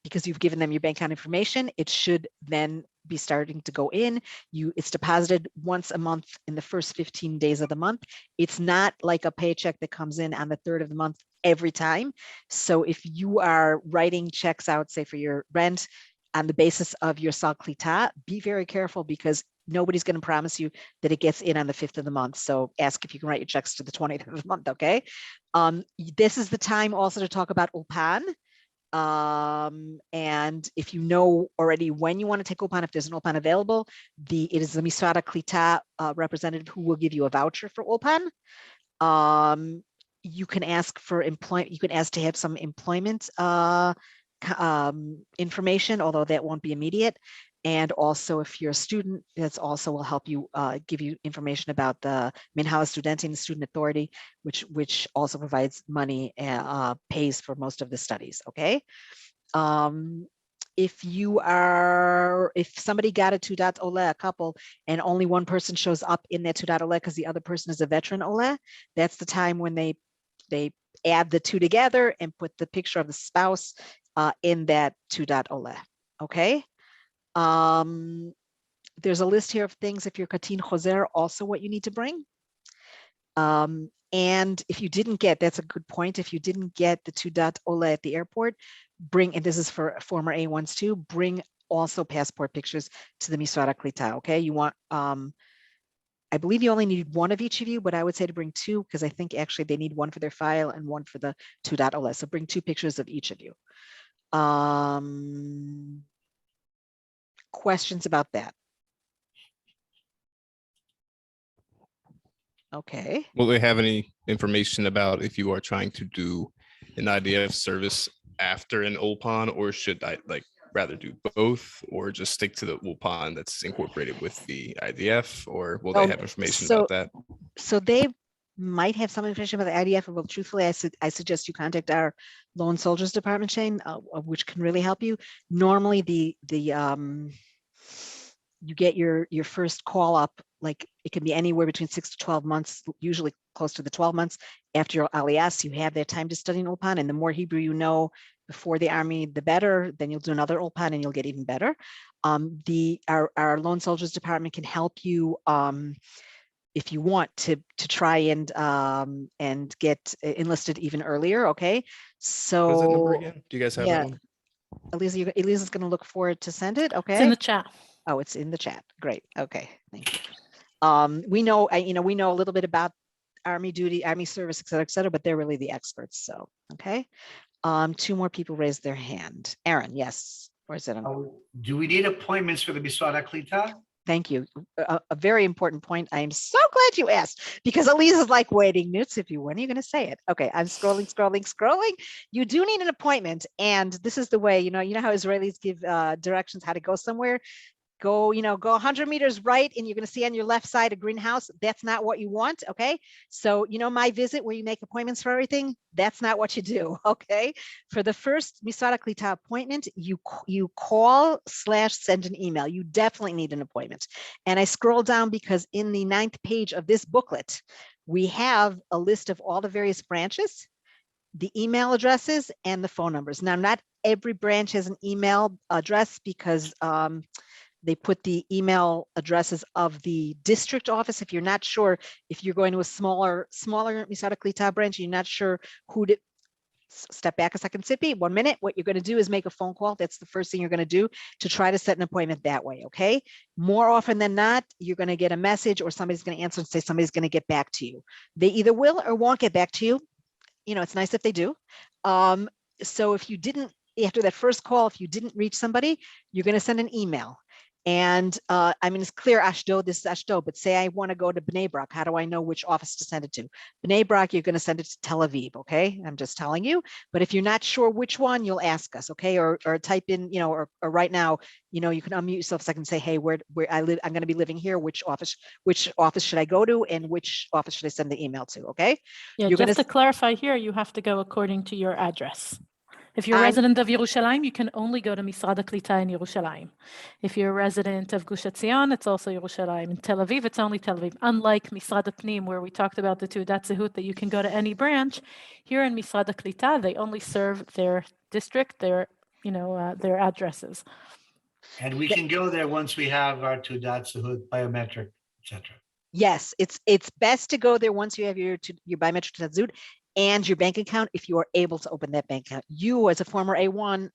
because you've given them your bank account information, it should then be starting to go in. It's deposited once a month in the first 15 days of the month. It's not like a paycheck that comes in on the 3rd of the month every time. So if you are writing checks out, say for your rent, on the basis of your Sal Klita, be very careful because nobody's going to promise you that it gets in on the 5th of the month. So ask if you can write your checks to the 20th of the month, okay? This is the time also to talk about Ulpan. And if you know already when you want to take Ulpan, if there's an Ulpan available, it is the Misrad HaKlita representative who will give you a voucher for Ulpan. You can ask for employment. You can ask to have some employment information, although that won't be immediate. And also, if you're a student, that's also will help you give you information about the Minhal Studentin, the Student Authority, which also provides money and pays for most of the studies. Okay. If somebody got a 2.0 Ole, a couple, and only one person shows up in that 2.0 Ole because the other person is a veteran Ole, that's the time when they add the two together and put the picture of the spouse in that 2.0 Ole. Okay. There's a list here of things if you're Katin Choser, also what you need to bring. And if you didn't get, that's a good point. If you didn't get the 2.0 Ole at the airport, bring, and this is for former A1s too, bring also passport pictures to the Misrad Klita. Okay. You want, I believe you only need one of each of you, but I would say to bring two, because I think actually they need one for their file and one for the 2.0 Ole. So bring two pictures of each of you. Questions about that? Okay. Will they have any information about if you are trying to do an IDF service after an Ulpan, or should I rather do both, or just stick to the Ulpan that's incorporated with the IDF, or will they have information about that? So they might have some information about the IDF, but truthfully, I suggest you contact our Lone Soldiers Department, Shane, which can really help you. Normally, you get your first call up, like it can be anywhere between 6 to 12 months, usually close to the 12 months after your Aliyah. You have that time to study in Ulpan, and the more Hebrew you know before the army, the better. Then you'll do another Ulpan and you'll get even better. Our Lone Soldiers Department can help you if you want to try and get enlisted even earlier. Okay, so What is that number again? Do you guys have that one? Elisa's going to look forward to send it. Okay, It's in the chat. Oh, it's in the chat. Great. Okay, thank you. We know, we know a little bit about Army duty, Army service, et cetera, but they're really the experts. So, okay. Two more people raised their hand. Aaron, yes. Or is it? Do we need appointments for the Misrad Klita? Thank you. A very important point. I am so glad you asked, because Elisa's like waiting. Newts, when are you going to say it? Okay, I'm scrolling. You do need an appointment, and this is the way. You know how Israelis give directions how to go somewhere. Go 100 meters right, and you're going to see on your left side a greenhouse. That's not what you want. Okay. So, my visit where you make appointments for everything, that's not what you do. Okay. For the first Misrad Klita appointment, you call / send an email. You definitely need an appointment. And I scroll down because in the 9th page of this booklet, we have a list of all the various branches, the email addresses, and the phone numbers. Now, not every branch has an email address because, they put the email addresses of the district office. If you're not sure, if you're going to a smaller Misrad Klita branch, you're not sure who to step back a second, Sippy, 1 minute. What you're going to do is make a phone call. That's the first thing you're going to do to try to set an appointment that way. Okay. More often than not, you're going to get a message or somebody's going to answer and say somebody's going to get back to you. They either will or won't get back to you. It's nice if they do. So if you didn't, after that first call, if you didn't reach somebody, you're going to send an email. And it's clear Ashdod, this is Ashdod, but say I want to go to Bnei Brak. How do I know which office to send it to? Bnei Brak, you're going to send it to Tel Aviv. Okay. I'm just telling you, but if you're not sure which one, you'll ask us. Okay. Or type in, or right now, you can unmute yourself a second and say, hey, where I live, I'm going to be living here. Which office should I go to? And which office should I send the email to? Okay. Yeah. Just to clarify here, you have to go according to your address. If you're a resident of Yerushalayim, you can only go to Misrad Klita in Yerushalayim. If you're a resident of Gush Etzion, it's also Yerushalayim. In Tel Aviv, it's only Tel Aviv. Unlike Misrad Pnim, where we talked about the Teudat Zehut, that you can go to any branch, here in Misrad Klita, they only serve their district, their addresses. And we can go there once we have our Teudat Zehut, biometric, etc. Yes, it's best to go there once you have your biometric Teudat Zehut and your bank account, if you are able to open that bank account. You, as a former A1,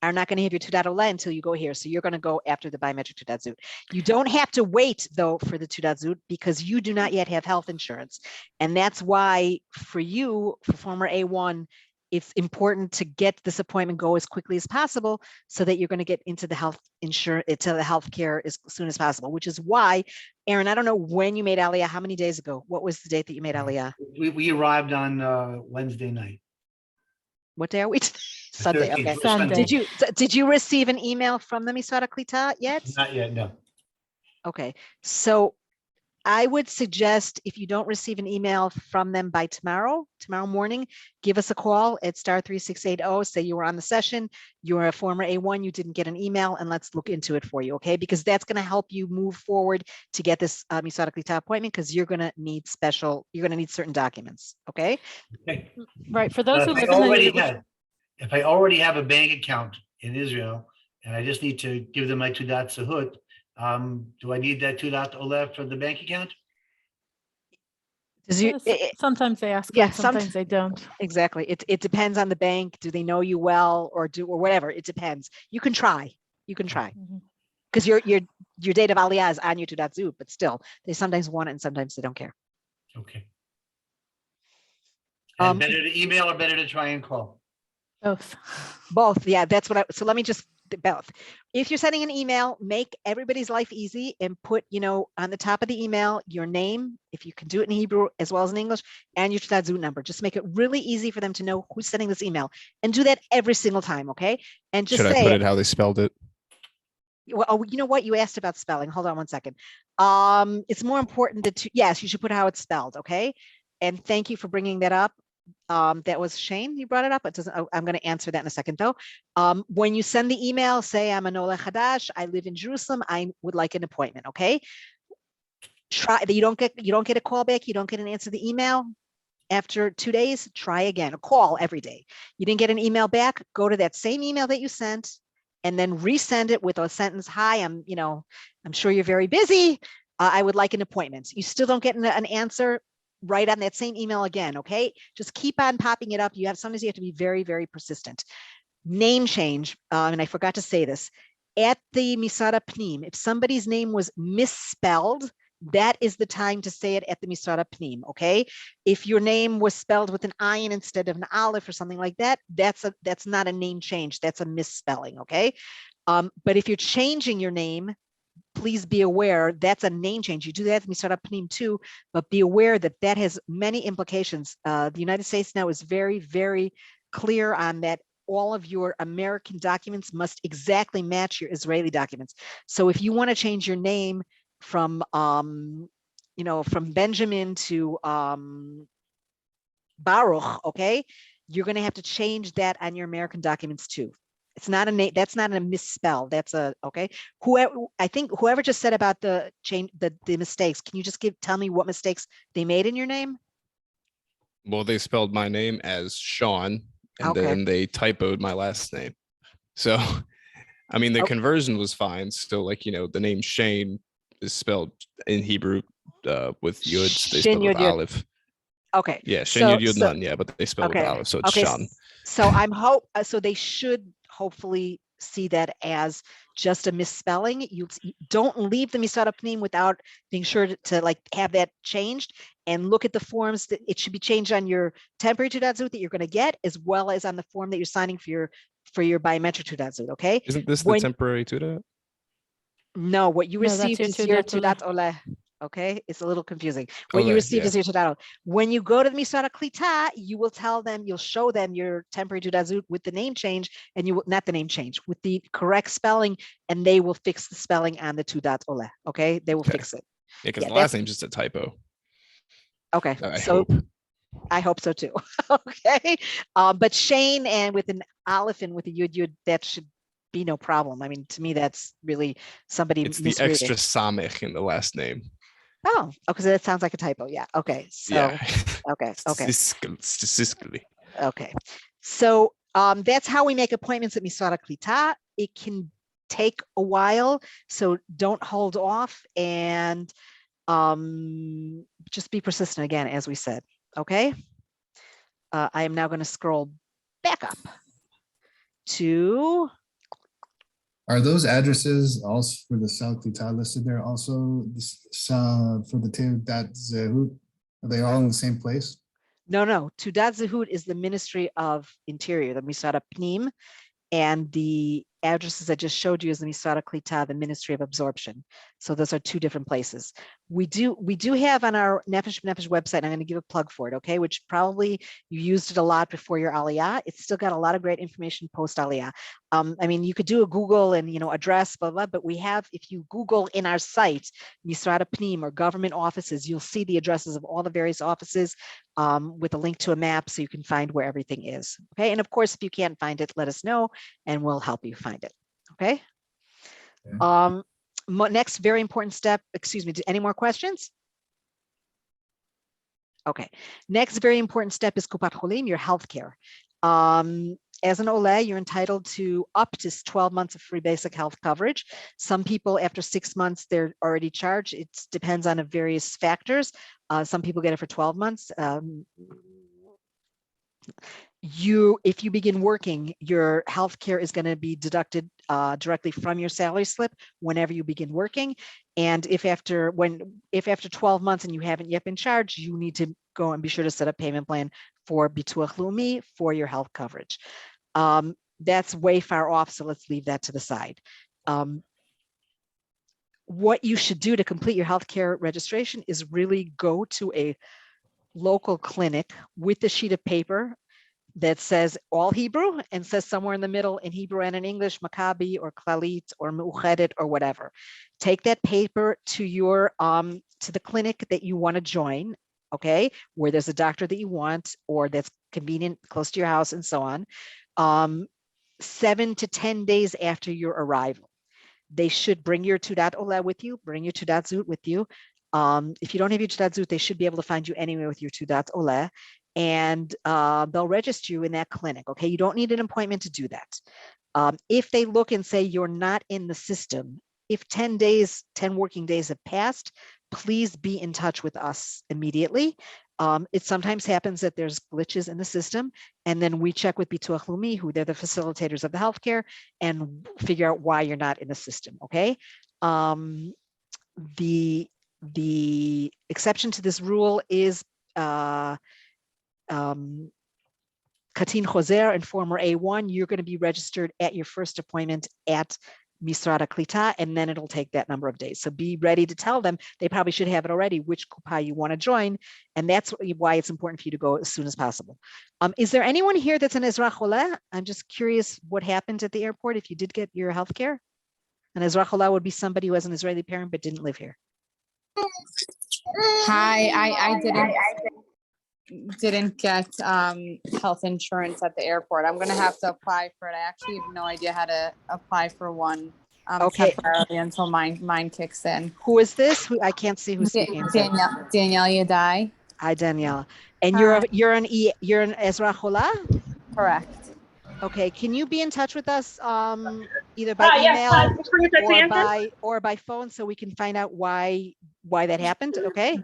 are not going to have your 2.0 Ole until you go here. So you're going to go after the biometric 2.0 Zehut. You don't have to wait, though, for the 2.0 Zehut because you do not yet have health insurance. And that's why, for you, for former A1, it's important to get this appointment go as quickly as possible so that you're going to get into the health insurance, to the health care as soon as possible, which is why, Aaron, I don't know when you made Aliyah, how many days ago? What was the date that you made Aliyah? We arrived on Wednesday night. What day are we today? Sunday, 13th, okay. Sunday. Did you receive an email from the Misara Klita yet? Not yet, no. Okay, so I would suggest if you don't receive an email from them by tomorrow morning, give us a call at *3680. Say you were on the session, you're a former A1, you didn't get an email, and let's look into it for you, okay? Because that's going to help you move forward to get this Misara Klita appointment, because you're going to need certain documents, okay? Okay. Right, for those who If live in if I already have a bank account in Israel and I just need to give them my Tudat Zehut, do I need that Tudat Oleh for the bank account? sometimes they ask, Yeah, sometimes they don't. Exactly. It depends on the bank. Do they know you well or whatever? It depends. You can try. Mhm. Because your date of Aliyah is on your Tudat Zehut, but still, they sometimes want it and sometimes they don't care. Okay. And Um, better to email or better to try and call? Both. Both, yeah, that's what so let me just both. If you're sending an email, make everybody's life easy and put, on the top of the email, your name, if you can do it in Hebrew as well as in English, and your Tzudat Zehut number. Just make it really easy for them to know who's sending this email, and do that every single time, okay? And just Should I put it how they spelled it? Well, oh, you know what? You asked about spelling. Hold on one second. It's more important that yes, you should put how it's spelled, okay? And thank you for bringing that up. That was Shane. You brought it up. It doesn't. I'm going to answer that in a second, though. When you send the email, say I'm an Ole Hadash. I live in Jerusalem. I would like an appointment. Okay. Try that. You don't get a call back. You don't get an answer to the email after 2 days. Try again. A call every day. You didn't get an email back. Go to that same email that you sent, and then resend it with a sentence. Hi, I'm sure you're very busy. I would like an appointment. You still don't get an answer. Write on that same email again, okay? Just keep on popping it up. Sometimes you have to be very, very persistent. Name change, and I forgot to say this, at the Misara Pnim, if somebody's name was misspelled, that is the time to say it at the Misara Pnim, okay? If your name was spelled with an ayin instead of an aleph or something like that, that's not a name change, that's a misspelling, okay? But if you're changing your name, please be aware that's a name change. You do that at Misara Pnim too, but be aware that that has many implications. The United States now is very, very clear on that. All of your American documents must exactly match your Israeli documents. So if you want to change your name from, from Benjamin to Baruch, okay, you're going to have to change that on your American documents too. It's not a name. That's not a misspell. That's a okay. Whoever just said about the change, the mistakes. Can you just tell me what mistakes they made in your name? Well, they spelled my name as Sean, and Okay. then they typoed my last name. So, I mean, the conversion was fine. Still, the name Shane is spelled in Hebrew with yuds. They Shin spelled with Yud Yud. aleph. Okay. Yeah, Shane Yud Yud Nun. Yeah, but they spelled with aleph, so it's Sean. So so they should hopefully see that as just a misspelling. You don't leave the Misara Pnim without being sure to have that changed, and look at the forms that it should be changed on your temporary Tzudat Zehut that you're going to get, as well as on the form that you're signing for your biometric Tzudat Zehut. Okay. Isn't this the temporary Tzudat? No, what you received is your Tzudat Oleh. Okay, it's a little confusing. What you received is your Tzudat Oleh. When you go to the Misara Klita, you'll show them your temporary Tzudat Zehut with the name change, and you will not the name change with the correct spelling, and they will fix the spelling on the Tzudat Oleh. Okay, they will fix it. Yeah, because the last name's just a typo. Okay, I hope so too. Okay, but Shane and with an aleph and with a yud yud, that should be no problem. I mean, to me, that's really somebody It's misreading. the extra samech in the last name. Oh, okay, so that sounds like a typo. Yeah. Okay. So yeah. okay. Statistically. Okay. So that's how we make appointments at Misara Klita. It can take a while, so don't hold off, and just be persistent again, as we said. Okay. I am now going to scroll back up to. Are those addresses also for the South Klita listed there also for the Tzudat Zehut? Are they all in the same place? No. Tzudat Zehut is the Ministry of Interior, the Misara Pnim, and the addresses I just showed you is the Misrata Klita, the Ministry of Absorption. So those are two different places. We do have on our Nefesh B'Nefesh website, I'm going to give a plug for it, okay, which probably you used it a lot before your Aliyah. It's still got a lot of great information post Aliyah. I mean, you could do a Google and, address, blah, blah, but we have, if you Google in our site, Misrata Pnim or government offices, you'll see the addresses of all the various offices with a link to a map so you can find where everything is, okay? And of course, if you can't find it, let us know and we'll help you find it, okay? Okay. Next very important step, excuse me, any more questions? Okay, next very important step is Kupat Cholim, your healthcare. As an Ole, you're entitled to up to 12 months of free basic health coverage. Some people, after 6 months, they're already charged. It depends on various factors. Some people get it for 12 months. If you begin working, your health care is going to be deducted directly from your salary slip whenever you begin working. And if after 12 months and you haven't yet been charged, you need to go and be sure to set up payment plan for Bituach Leumi for your health coverage. That's way far off, so let's leave that to the side. What you should do to complete your healthcare registration is really go to a local clinic with a sheet of paper that says all Hebrew and says somewhere in the middle in Hebrew and in English, Maccabi or Klalit or Meuchedet or whatever. Take that paper to your to the clinic that you want to join, okay, where there's a doctor that you want or that's convenient, close to your house and so on. 7 to 10 days after your arrival. They should bring your Tudat Olah with you, bring your Tudat Zut with you. If you don't have your Tudat Zut, they should be able to find you anywhere with your Tudat Olah, and they'll register you in that clinic, okay? You don't need an appointment to do that. If they look and say you're not in the system, if 10 working days have passed, please be in touch with us immediately. It sometimes happens that there's glitches in the system, and then we check with Bituach Leumi, who they're the facilitators of the healthcare, and figure out why you're not in the system, okay? The exception to this rule is Katin Choser and former A1, you're going to be registered at your first appointment at Misrata Klita, and then it'll take that number of days. So be ready to tell them, they probably should have it already, which Kupa you want to join. And that's why it's important for you to go as soon as possible. Is there anyone here that's an Ezra Cholah? I'm just curious what happened at the airport if you did get your health care. An Ezra Cholah would be somebody who has an Israeli parent but didn't live here. Hi, I didn't get health insurance at the airport. I'm gonna have to apply for it. I actually have no idea how to apply for one Okay. temporarily until mine kicks in. Who is this? Who I can't see who's speaking. Danielle Yadai. Hi, Danielle. And Hi. you're an Ezra Cholah? Correct. Okay, can you be in touch with us either by email or by phone so we can find out why that happened? Okay.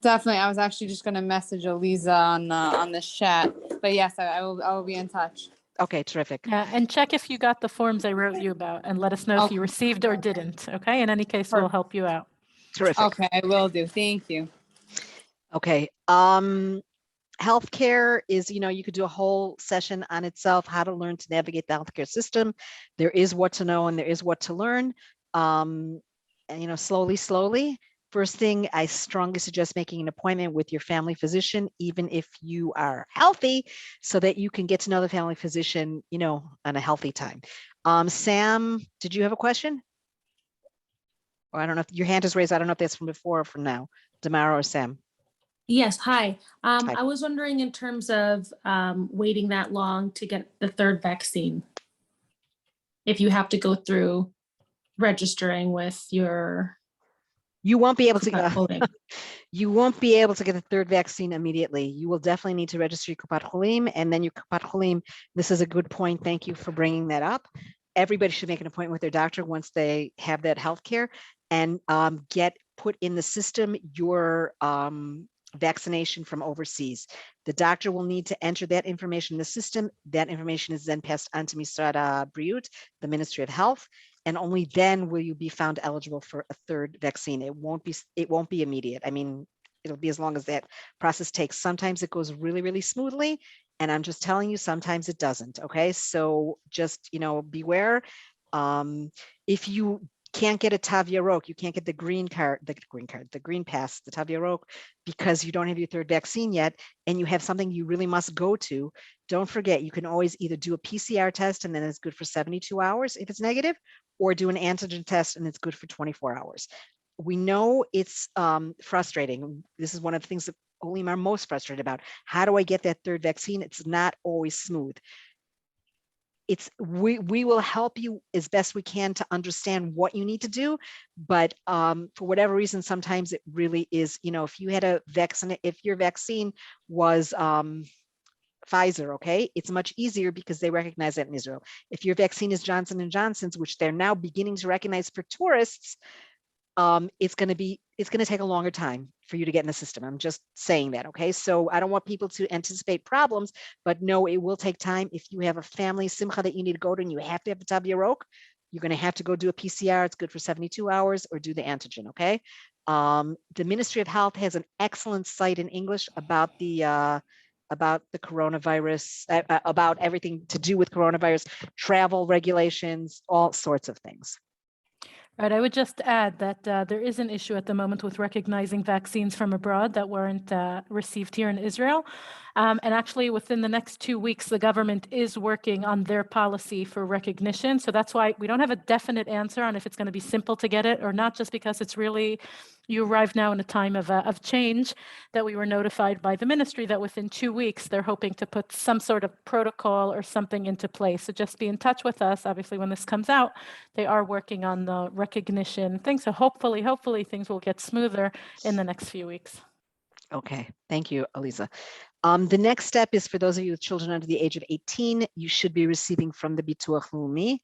Definitely. I was actually just gonna message Eliza on this chat, but yes, I will be in touch. Okay, terrific. Yeah, and check if you got the forms I wrote you about and let us know if you received or didn't. Okay, in any case, we'll help you out. Terrific. Okay, I will do. Thank you. Okay. Healthcare is, you could do a whole session on itself, how to learn to navigate the healthcare system. There is what to know and there is what to learn. And, slowly. First thing, I strongly suggest making an appointment with your family physician, even if you are healthy, so that you can get to know the family physician, on a healthy time. Sam, did you have a question? Or I don't know if your hand is raised. I don't know if that's from before or from now. Damara or Sam? Yes, hi. Hi. I was wondering in terms of waiting that long to get the third vaccine, if you have to go through registering with your. You won't be able to. You won't be able to get the third vaccine immediately. You will definitely need to register your Kupat Cholim, and then your Kupat Cholim. This is a good point. Thank you for bringing that up. Everybody should make an appointment with their doctor once they have that health care and get put in the system your vaccination from overseas. The doctor will need to enter that information in the system. That information is then passed on to Misrata B'Nefesh, the Ministry of Health, and only then will you be found eligible for a third vaccine. It won't be immediate. I mean, it'll be as long as that process takes. Sometimes it goes really, really smoothly, and I'm just telling you, sometimes it doesn't. Okay, so just beware. If you can't get a Tav Yarok, you can't get the green pass, the Tav Yarok, because you don't have your third vaccine yet, and you have something you really must go to, don't forget, you can always either do a PCR test and then it's good for 72 hours if it's negative, or do an antigen test and it's good for 24 hours. We know it's frustrating. This is one of the things that Olim are most frustrated about. How do I get that third vaccine? It's not always smooth. We will help you as best we can to understand what you need to do, but for whatever reason, sometimes it really is, if you had a vaccine, if your vaccine was Pfizer, okay, it's much easier because they recognize that in Israel. If your vaccine is Johnson & Johnson's, which they're now beginning to recognize for tourists, it's going to take a longer time for you to get in the system. I'm just saying that, okay? So I don't want people to anticipate problems, but no, it will take time. If you have a family simcha that you need to go to and you have to have the Tav Yarok, you're going to have to go do a PCR. It's good for 72 hours, or do the antigen, okay? The Ministry of Health has an excellent site in English about the coronavirus, about everything to do with coronavirus, travel regulations, all sorts of things. Right. I would just add that there is an issue at the moment with recognizing vaccines from abroad that weren't received here in Israel. And actually, within the next 2 weeks, the government is working on their policy for recognition. So that's why we don't have a definite answer on if it's going to be simple to get it or not, just because it's really, you arrive now in a time of change, that we were notified by the ministry that within 2 weeks, they're hoping to put some sort of protocol or something into place. So just be in touch with us. Obviously, when this comes out, they are working on the recognition thing. So hopefully things will get smoother in the next few weeks. Okay, thank you, Aliza. The next step is for those of you with children under the age of 18, you should be receiving from the Bituach Leumi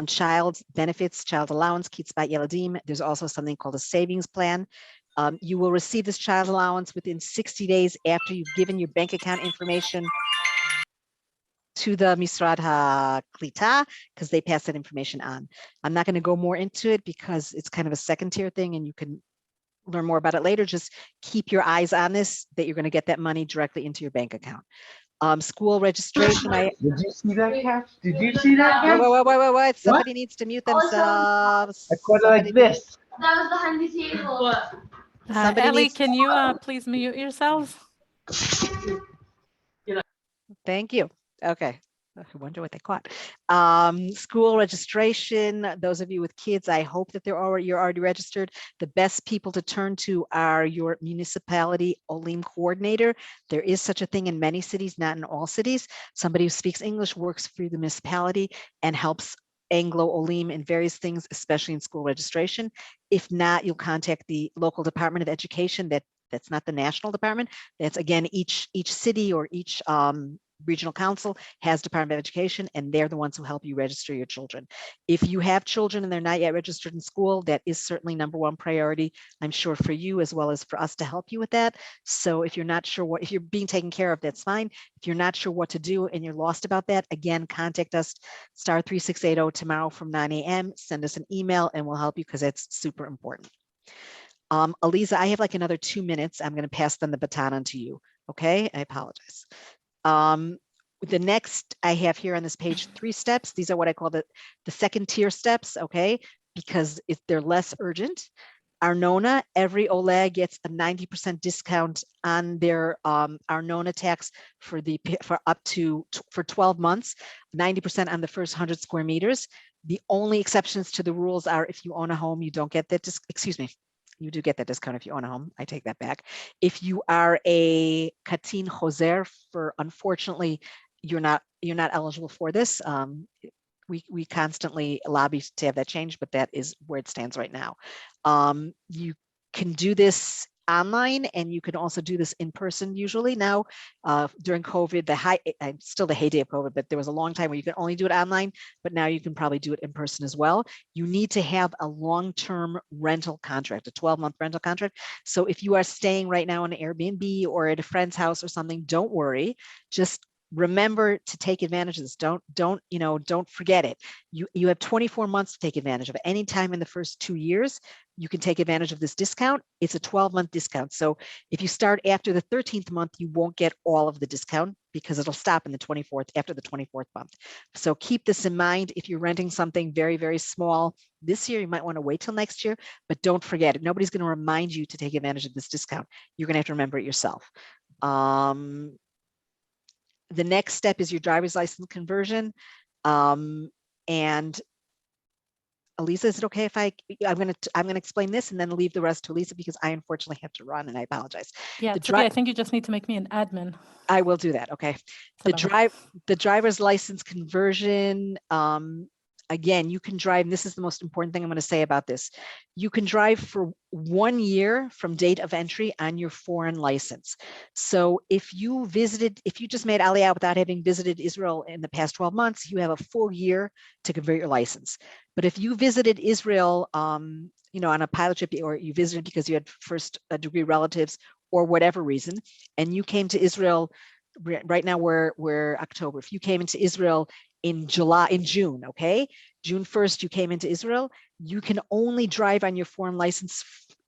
child benefits, child allowance, Kitzbat Yeladim. There's also something called a savings plan. You will receive this child allowance within 60 days after you've given your bank account information to the Misrad HaKlita, because they pass that information on. I'm not going to go more into it because it's kind of a second tier thing and you can learn more about it later. Just keep your eyes on this, that you're going to get that money directly into your bank account. School registration. Did you see that, Kat? Did you see that, Kat? Wait. Somebody needs to mute themselves. I put it like this. That was behind the table. Ellie, can you please mute yourselves? Thank you. Okay. I wonder what they caught. School registration. Those of you with kids, I hope that you're already registered. The best people to turn to are your municipality Olim coordinator. There is such a thing in many cities, not in all cities. Somebody who speaks English works for the municipality and helps Anglo Olim in various things, especially in school registration. If not, you'll contact the local Department of Education. That's not the national department. That's again, each city or each regional council has Department of Education, and they're the ones who help you register your children. If you have children and they're not yet registered in school, that is certainly number one priority, I'm sure, for you as well as for us to help you with that. So if you're not sure if you're being taken care of, that's fine. If you're not sure what to do and you're lost about that, again, contact us, star 3680 tomorrow from 9 a.m. Send us an email and we'll help you because it's super important. Aliza, I have like another 2 minutes. I'm going to pass then the baton on to you. Okay, I apologize. The next I have here on this page, 3 steps. These are what I call the second tier steps, okay, because they're less urgent. Arnona, every Oleg gets a 90% discount on their Arnona tax for 12 months, 90% on the first 100 square meters. The only exceptions to the rules are if you own a home, you don't get that, excuse me, you do get that discount if you own a home. I take that back. If you are a Katin Choser, unfortunately, you're not eligible for this. We constantly lobby to have that change, but that is where it stands right now. You can do this online and you can also do this in person usually now. During COVID, still the heyday of COVID, but there was a long time where you could only do it online, but now you can probably do it in person as well. You need to have a long-term rental contract, a 12-month rental contract. So if you are staying right now in an Airbnb or at a friend's house or something, don't worry, just remember to take advantage of this. Don't forget it. You have 24 months to take advantage of it. Anytime in the first 2 years, you can take advantage of this discount. It's a 12-month discount. So if you start after the 13th month, you won't get all of the discount because it'll stop in the 24th, after the 24th month. So keep this in mind. If you're renting something very, very small this year, you might want to wait till next year, but don't forget it. Nobody's going to remind you to take advantage of this discount. You're going to have to remember it yourself. The next step is your driver's license conversion. And Alisa, is it okay if I'm going to explain this and then leave the rest to Alisa because I unfortunately have to run and I apologize. Yeah, it's okay. I think you just need to make me an admin. I will do that. Okay. The driver's license conversion. Again, you can drive, and this is the most important thing I'm going to say about this. You can drive for 1 year from date of entry on your foreign license. So if you just made Aliyah without having visited Israel in the past 12 months, you have a full year to convert your license. But if you visited Israel, on a pilot trip, or you visited because you had first degree relatives or whatever reason, and you came to Israel, right now we're October. If you came into Israel in June, okay? June 1st, you came into Israel, you can only drive on your foreign license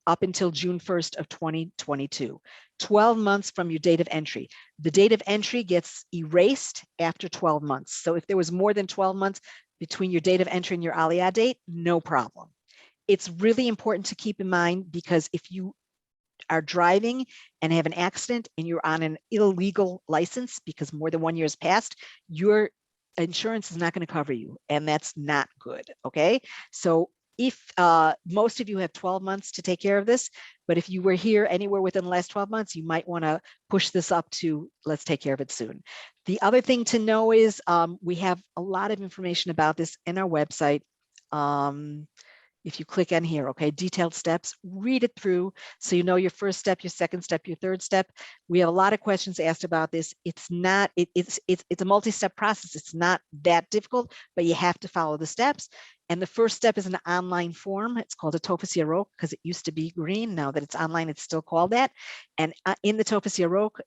up until June 1st of 2022, 12 months from your date of entry. The date of entry gets erased after 12 months. So if there was more than 12 months between your date of entry and your Aliyah date, no problem. It's really important to keep in mind because if you are driving and have an accident and you're on an illegal license because more than 1 year has passed, your insurance is not going to cover you, and that's not good. Okay, so if most of you have 12 months to take care of this, but if you were here anywhere within the last 12 months, you might want to push this up to let's take care of it soon. The other thing to know is we have a lot of information about this in our website. If you click on here, okay, detailed steps, read it through so you know your first step, your second step, your third step. We have a lot of questions asked about this. It's a multi-step process. It's not that difficult, but you have to follow the steps. And the first step is an online form. It's called a Tophus Yarok because it used to be green. Now that it's online, it's still called that. And in the Tophus Yarok,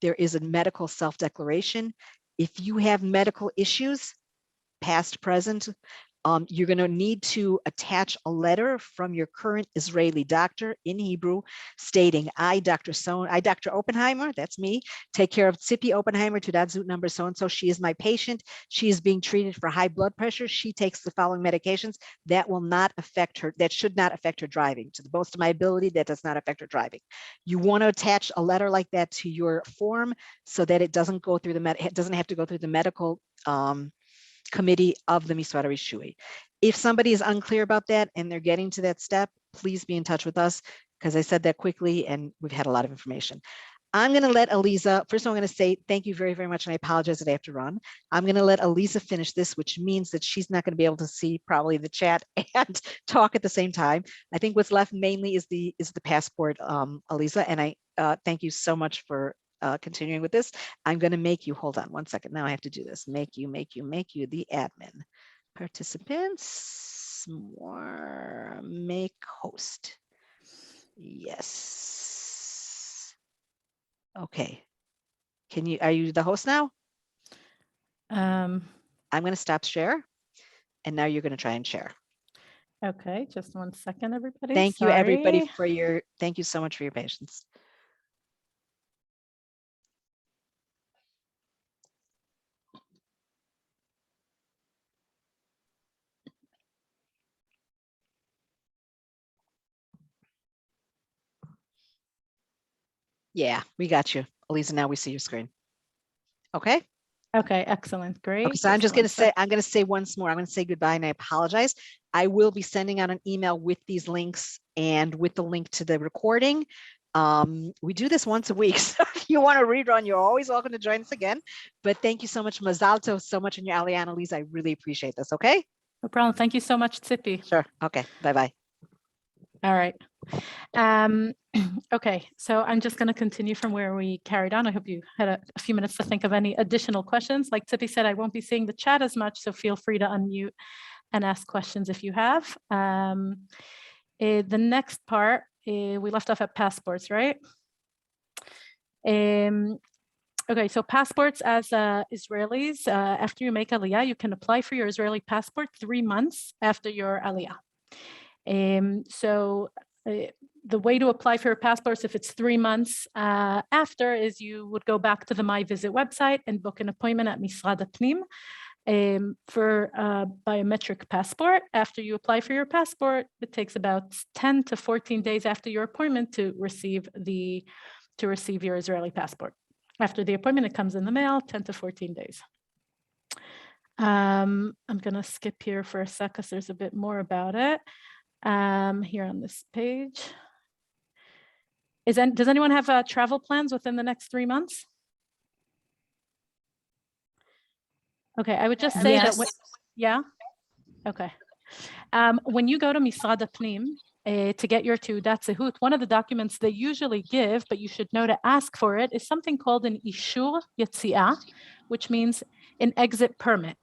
there is a medical self-declaration. If you have medical issues, past, present, you're going to need to attach a letter from your current Israeli doctor in Hebrew stating, I, Dr. Oppenheimer, that's me, take care of Tzipi Oppenheimer, Teudat Zut number so-and-so. She is my patient. She is being treated for high blood pressure. She takes the following medications. That will not affect her. That should not affect her driving. To the most of my ability, that does not affect her driving. You want to attach a letter like that to your form so that it doesn't go through it doesn't have to go through the medical committee of the Miswada Rishui. If somebody is unclear about that and they're getting to that step, please be in touch with us because I said that quickly and we've had a lot of information. I'm going to let Alisa, first of all, I'm going to say thank you very, very much. And I apologize that I have to run. I'm going to let Alisa finish this, which means that she's not going to be able to see probably the chat and talk at the same time. I think what's left mainly is the passport, Alisa. And I thank you so much for continuing with this. I'm going to make you, hold on one second. Now I have to do this. Make you the admin. Participants, more, make host. Yes. Okay. Are you the host now? I'm going to stop share. And now you're going to try and share. Okay, just 1 second, everybody. Thank you, everybody, thank you so much for your patience. Yeah, we got you. Alisa, now we see your screen. Okay. Okay, excellent. Great. Okay, so I'm just going to say once more, I'm going to say goodbye and I apologize. I will be sending out an email with these links and with the link to the recording. We do this once a week. So if you want to rerun, you're always welcome to join us again. But thank you so much, Mazal Tov, so much in your Aliyah, Alisa. I really appreciate this. Okay. No problem. Thank you so much, Tzipi. Sure. Okay. Bye-bye. All right. Okay, so I'm just going to continue from where we carried on. I hope you had a few minutes to think of any additional questions. Like Tzipi said, I won't be seeing the chat as much, so feel free to unmute and ask questions if you have. The next part, we left off at passports, right? Okay, so passports as Israelis, after you make Aliyah, you can apply for your Israeli passport 3 months after your Aliyah. The way to apply for your passports, if it's 3 months after, is you would go back to the My Visit website and book an appointment at Misrad HaPnim for a biometric passport. After you apply for your passport, it takes about 10 to 14 days after your appointment to receive your Israeli passport. After the appointment, it comes in the mail, 10 to 14 days. I'm going to skip here for a sec because there's a bit more about it here on this page. Does anyone have travel plans within the next 3 months? Okay, I would just say that, yeah? Okay. When you go to Misrad HaPnim to get your Teudat Zehut, one of the documents they usually give, but you should know to ask for it, is something called an Ishur Yetziah, which means an exit permit.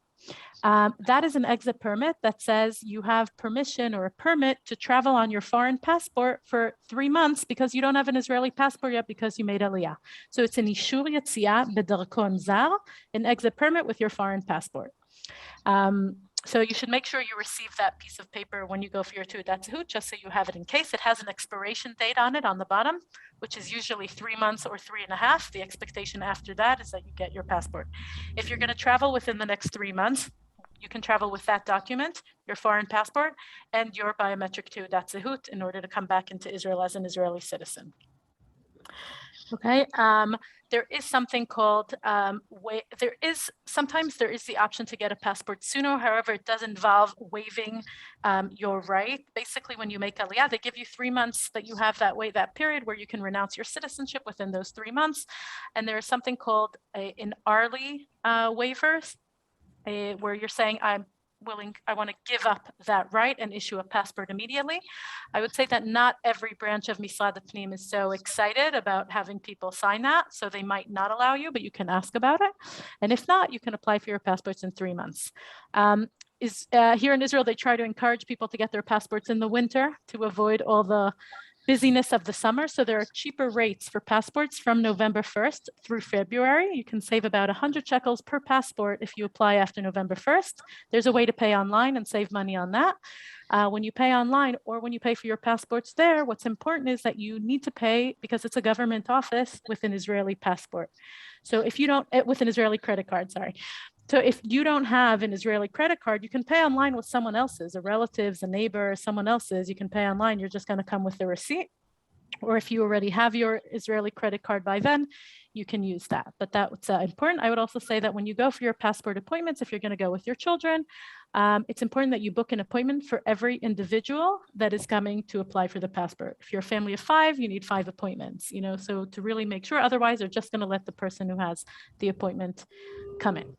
That is an exit permit that says you have permission or a permit to travel on your foreign passport for 3 months because you don't have an Israeli passport yet because you made Aliyah. So it's an Ishur Yetziah B'Darkon Zar, an exit permit with your foreign passport. So you should make sure you receive that piece of paper when you go for your Teudat Zehut, just so you have it in case. It has an expiration date on it on the bottom, which is usually 3 months or 3.5. The expectation after that is that you get your passport. If you're going to travel within the next 3 months, you can travel with that document, your foreign passport, and your biometric Teudat Zehut in order to come back into Israel as an Israeli citizen. Okay, there is something called, sometimes there is the option to get a passport sooner. However, it does involve waiving your right. Basically, when you make Aliyah, they give you 3 months that you have that period where you can renounce your citizenship within those 3 months. And there is something called an Arli waiver, where you're saying, I want to give up that right and issue a passport immediately. I would say that not every branch of Misrad HaPnim is so excited about having people sign that, so they might not allow you, but you can ask about it. And if not, you can apply for your passports in 3 months. Here in Israel, they try to encourage people to get their passports in the winter to avoid all the busyness of the summer. So there are cheaper rates for passports from November 1st through February. You can save about 100 shekels per passport if you apply after November 1st. There's a way to pay online and save money on that. When you pay online or when you pay for your passports there, what's important is that you need to pay because it's a government office with an Israeli passport. So if you don't, with an Israeli credit card, sorry. So if you don't have an Israeli credit card, you can pay online with someone else's, a relative's, a neighbor, someone else's. You can pay online. You're just going to come with the receipt. Or if you already have your Israeli credit card by then, you can use that. But that's important. I would also say that when you go for your passport appointments, if you're going to go with your children, it's important that you book an appointment for every individual that is coming to apply for the passport. If you're a family of 5, you need 5 appointments, so to really make sure. Otherwise, they're just going to let the person who has the appointment come in.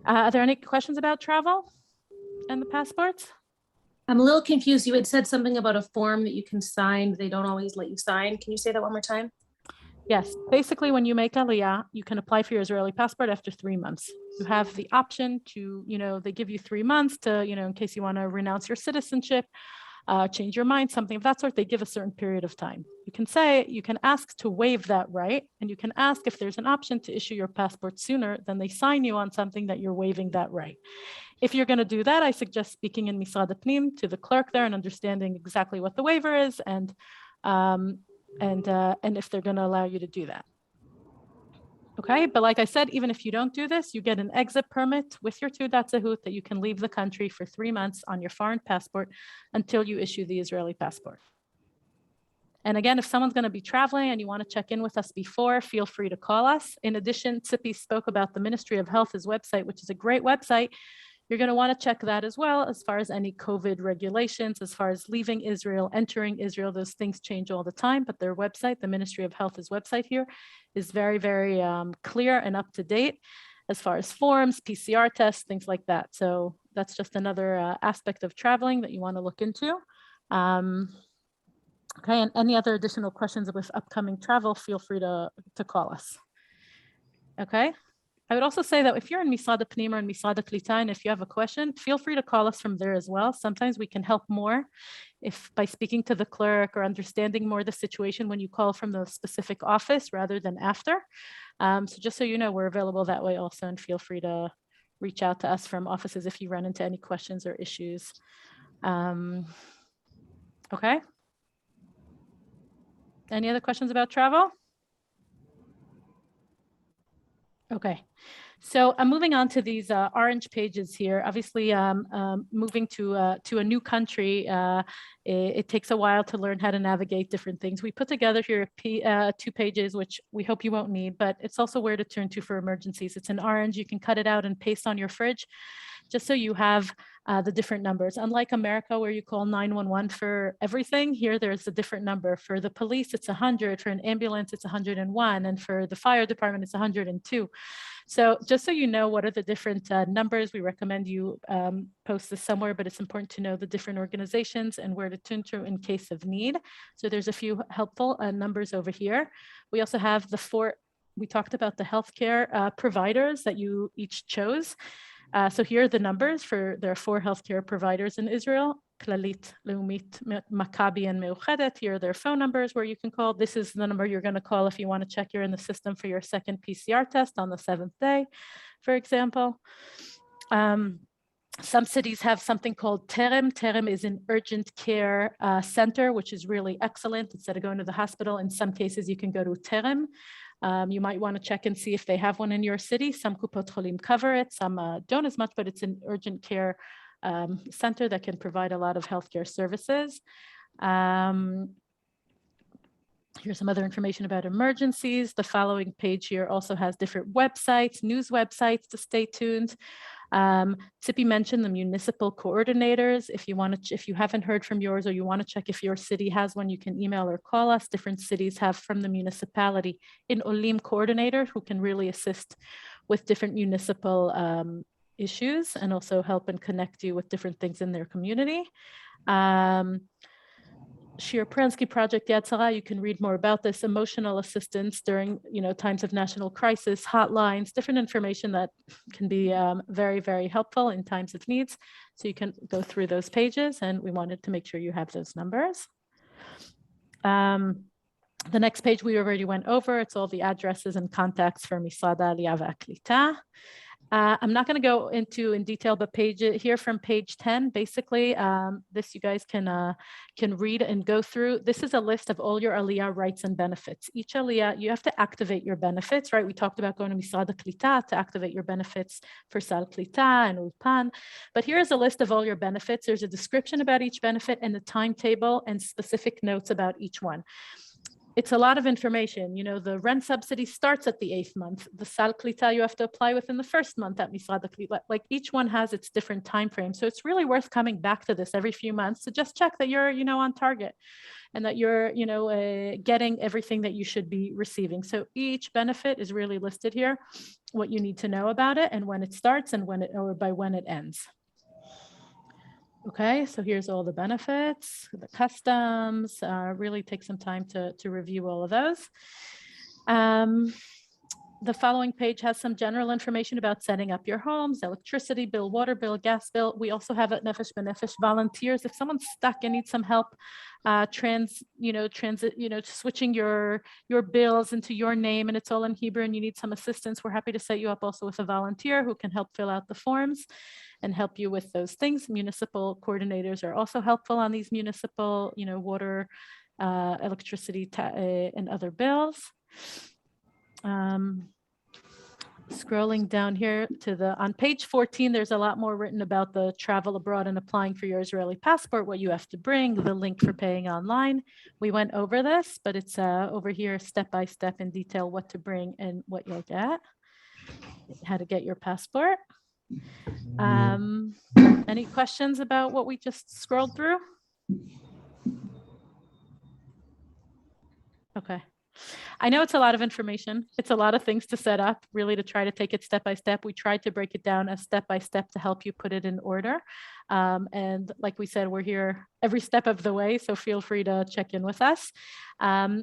Are there any questions about travel and the passports? I'm a little confused. You had said something about a form that you can sign. They don't always let you sign. Can you say that one more time? Yes. Basically, when you make Aliyah, you can apply for your Israeli passport after 3 months. You have the option to, they give you 3 months to, in case you want to renounce your citizenship, change your mind, something of that sort. They give a certain period of time. You can ask to waive that right, and you can ask if there's an option to issue your passport sooner, then they sign you on something that you're waiving that right. If you're going to do that, I suggest speaking in Misrad HaPnim to the clerk there and understanding exactly what the waiver is and if they're going to allow you to do that. Okay, but like I said, even if you don't do this, you get an exit permit with your Teudat Zehut that you can leave the country for 3 months on your foreign passport until you issue the Israeli passport. And again, if someone's going to be traveling and you want to check in with us before, feel free to call us. In addition, Tzipi spoke about the Ministry of Health's website, which is a great website. You're going to want to check that as well as far as any COVID regulations, as far as leaving Israel, entering Israel. Those things change all the time, but their website, the Ministry of Health's website here, is very, very clear and up to date as far as forms, PCR tests, things like that. So that's just another aspect of traveling that you want to look into. Okay, and any other additional questions with upcoming travel, feel free to call us. Okay. I would also say that if you're in Misad Pnima and Misad Klita, and if you have a question, feel free to call us from there as well. Sometimes we can help more if by speaking to the clerk or understanding more the situation when you call from the specific office rather than after. So just so you know, we're available that way also, and feel free to reach out to us from offices if you run into any questions or issues. Okay. Any other questions about travel? Okay. So I'm moving on to these orange pages here. Obviously, moving to a new country, it takes a while to learn how to navigate different things. We put together here 2 pages, which we hope you won't need, but it's also where to turn to for emergencies. It's in orange. You can cut it out and paste on your fridge, just so you have the different numbers. Unlike America, where you call 911 for everything, here there's a different number. For the police, it's 100. For an ambulance, it's 101. And for the fire department, it's 102. So just so you know what are the different numbers, we recommend you post this somewhere, but it's important to know the different organizations and where to turn to in case of need. So there's a few helpful numbers over here. We also have the 4, we talked about the healthcare providers that you each chose. So here are the numbers there are 4 healthcare providers in Israel: Klalit, Leumit, Maccabi, and Meuchedet. Here are their phone numbers where you can call. This is the number you're going to call if you want to check you're in the system for your second PCR test on the 7th day, for example. Some cities have something called Terem. Terem is an urgent care center, which is really excellent. Instead of going to the hospital, in some cases you can go to Terem. You might want to check and see if they have one in your city. Some Kupot Cholim cover it, some don't as much, but it's an urgent care center that can provide a lot of healthcare services. Here's some other information about emergencies. The following page here also has different websites, news websites to stay tuned. Tzipi mentioned the municipal coordinators. If you haven't heard from yours or you want to check if your city has one, you can email or call us. Different cities have from the municipality an Olim coordinator who can really assist with different municipal issues and also help and connect you with different things in their community. Shir Prensky Project Yad Sarah, you can read more about this. Emotional assistance during times of national crisis, hotlines, different information that can be very, very helpful in times of needs. So you can go through those pages, and we wanted to make sure you have those numbers. The next page we already went over. It's all the addresses and contacts for Misrad Aliyah V'Klita. I'm not going to go into in detail, but here from page 10, basically, this you guys can read and go through. This is a list of all your Aliyah rights and benefits. Each Aliyah, you have to activate your benefits, right? We talked about going to Misrad Klita to activate your benefits for Sal Klita and Ulpan. But here's a list of all your benefits. There's a description about each benefit and the timetable and specific notes about each one. It's a lot of information. The rent subsidy starts at the 8th month. The Sal Klita you have to apply within the 1st month at Misrad Klita. Like each one has its different time frame. So it's really worth coming back to this every few months to just check that you're, on target and that you're, getting everything that you should be receiving. So each benefit is really listed here, what you need to know about it and when it starts and by when it ends. Okay, so here's all the benefits, the customs, really take some time to review all of those. The following page has some general information about setting up your homes, electricity bill, water bill, gas bill. We also have at Nefesh B'Nefesh volunteers. If someone's stuck and needs some help switching your bills into your name and it's all in Hebrew and you need some assistance, we're happy to set you up also with a volunteer who can help fill out the forms and help you with those things. Municipal coordinators are also helpful on these municipal, water, electricity, and other bills. Scrolling down here on page 14, there's a lot more written about the travel abroad and applying for your Israeli passport, what you have to bring, the link for paying online. We went over this, but it's over here step by step in detail what to bring and what you'll get, how to get your passport. Any questions about what we just scrolled through? Okay. I know it's a lot of information. It's a lot of things to set up, really, to try to take it step by step. We tried to break it down as step by step to help you put it in order. And like we said, we're here every step of the way, so feel free to check in with us.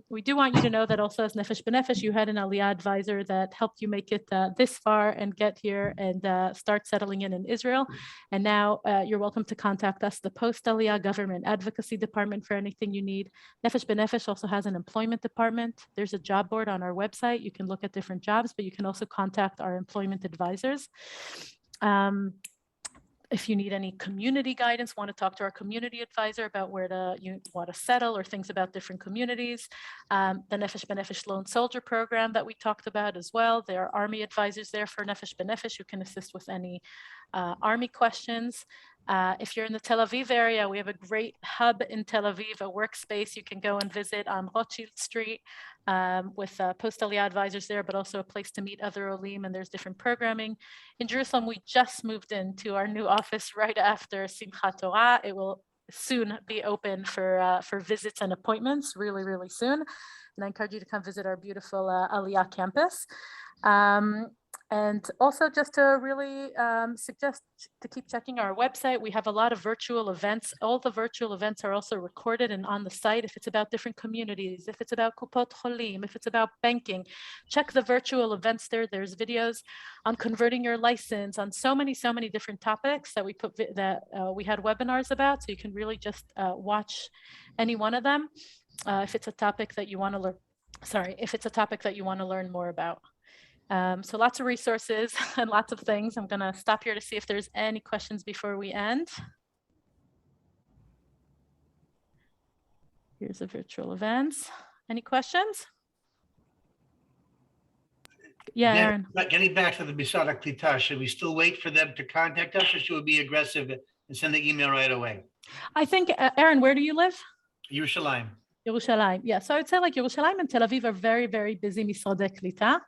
We do want you to know that also as Nefesh B'Nefesh, you had an Aliyah advisor that helped you make it this far and get here and start settling in Israel. And now you're welcome to contact us, the Post-Aliyah Government Advocacy Department, for anything you need. Nefesh B'Nefesh also has an employment department. There's a job board on our website. You can look at different jobs, but you can also contact our employment advisors. If you need any community guidance, want to talk to our community advisor about where you want to settle or things about different communities. The Nefesh B'Nefesh Lone Soldier program that we talked about as well. There are Army advisors there for Nefesh B'Nefesh who can assist with any Army questions. If you're in the Tel Aviv area, we have a great hub in Tel Aviv, a workspace you can go and visit on Rothschild Street with Post-Aliyah advisors there, but also a place to meet other Olim, and there's different programming. In Jerusalem, we just moved into our new office right after Simchat Torah. It will soon be open for visits and appointments, really, really soon. And I encourage you to come visit our beautiful Aliyah campus. And also just to really suggest to keep checking our website. We have a lot of virtual events. All the virtual events are also recorded and on the site. If it's about different communities, if it's about Kupot Cholim, if it's about banking, check the virtual events there. There's videos on converting your license, on so many different topics that we we had webinars about. So you can really just watch any one of them if it's a topic that you want to learn. If it's a topic that you want to learn more about. So lots of resources and lots of things. I'm going to stop here to see if there's any questions before we end. Here's the virtual events. Any questions? Yeah, Aaron. Getting back to the Misad HaKlita, should we still wait for them to contact us, or should we be aggressive and send the email right away? I think, Aaron, where do you live? Yerushalayim. Yerushalayim. Yeah, so I would say like Yerushalayim and Tel Aviv are very, very busy Misad HaKlita.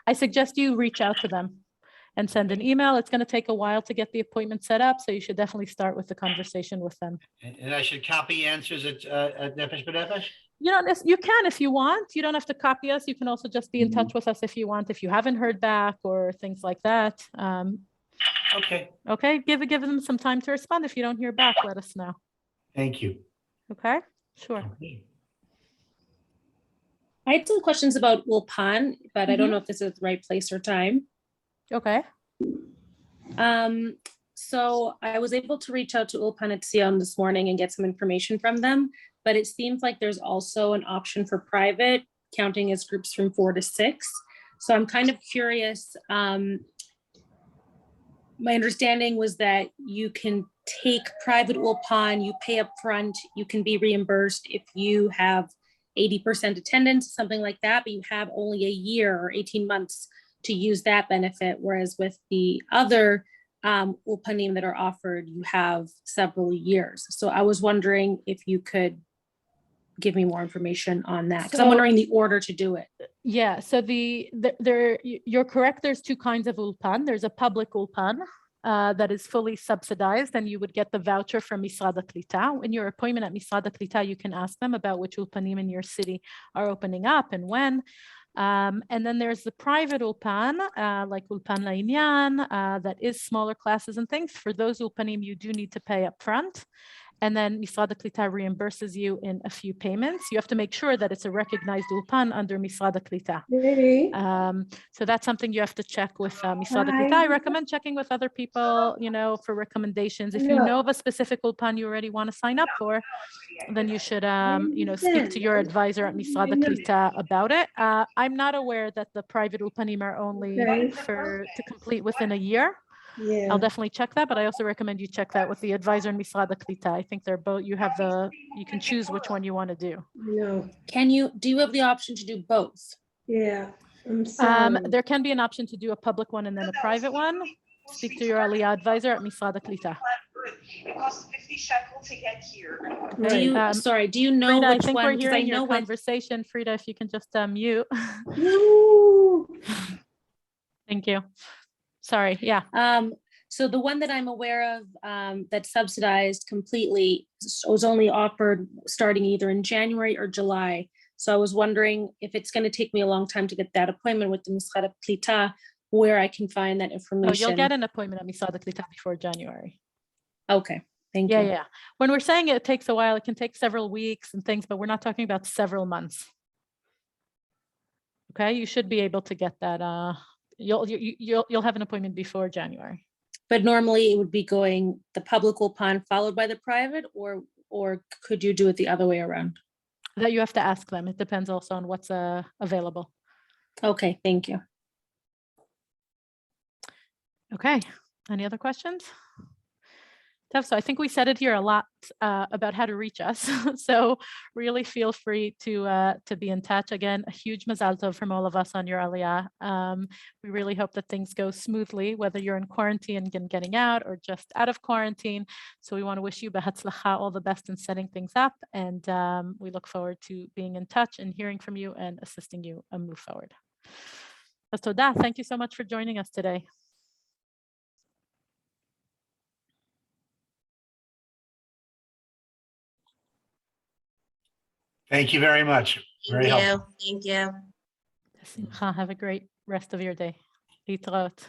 I suggest you reach out to them and send an email. It's going to take a while to get the appointment set up, so you should definitely start with the conversation with them. And I should copy answers at Nefesh B'Nefesh? You can if you want. You don't have to copy us. You can also just be in touch with us if you want, if you haven't heard back or things like that. Okay. Okay, give them some time to respond. If you don't hear back, let us know. Thank you. Okay, sure. Okay. I had some questions about Ulpan, but I don't know if this is the right place or time. Okay. So I was able to reach out to Ulpan at Sion this morning and get some information from them, but it seems like there's also an option for private, counting as groups from 4 to 6. So I'm kind of curious. My understanding was that you can take private Ulpan, you pay up front, you can be reimbursed if you have 80% attendance, something like that, but you have only a year or 18 months to use that benefit. Whereas with the other Ulpanim that are offered, you have several years. So I was wondering if you could give me more information on that, because I'm wondering the order to do it. Yeah, so you're correct. There's two kinds of Ulpan. There's a public Ulpan that is fully subsidized, and you would get the voucher from Misad HaKlita. In your appointment at Misad HaKlita, you can ask them about which Ulpanim in your city are opening up and when. And then there's the private Ulpan, like Ulpan La'inyan, that is smaller classes and things. For those Ulpanim, you do need to pay up front. And then Misad HaKlita reimburses you in a few payments. You have to make sure that it's a recognized Ulpan under Misad HaKlita. So that's something you have to check with Misad HaKlita. I recommend checking with other people, for recommendations. If you know of a specific Ulpan you already want to sign up for, then you should, speak to your advisor at Misad HaKlita about it. I'm not aware that the private Ulpanim are only to complete within a year. Yeah. I'll definitely check that, but I also recommend you check that with the advisor in Misad HaKlita. I think they're both, you can choose which one you want to do. No. Do you have the option to do both? Yeah. I'm sorry. There can be an option to do a public one and then a private one. Speak to your Aliyah advisor at Misad HaKlita. It costs 50 shekel to get here. Do you know Frida, which I think one? we're hearing your conversation. Frida, if you can just mute. Thank you. Sorry, yeah. So the one that I'm aware of that's subsidized completely was only offered starting either in January or July. So I was wondering if it's going to take me a long time to get that appointment with the Misrad Klita, where I can find that Oh, information. you'll get an appointment at Misrad Klita before January. Okay, thank Yeah, you. yeah. When we're saying it takes a while, it can take several weeks and things, but we're not talking about several months. Okay, you should be able to get that. You'll have an appointment before January. But normally it would be going the public Ulpan followed by the private, or could you do it the other way around? That you have to ask them. It depends also on what's available. Okay, thank you. Okay, any other questions? So I think we said it here a lot about how to reach us. So really feel free to be in touch. Again, a huge mazal tov from all of us on your Aliyah. We really hope that things go smoothly, whether you're in quarantine and getting out or just out of quarantine. So we want to wish you behatzlacha, all the best in setting things up. And we look forward to being in touch and hearing from you and assisting you and move forward. As todah, thank you so much for joining us today. Thank you very much. Very helpful. Thank you. Have a great rest of your day. Litraot.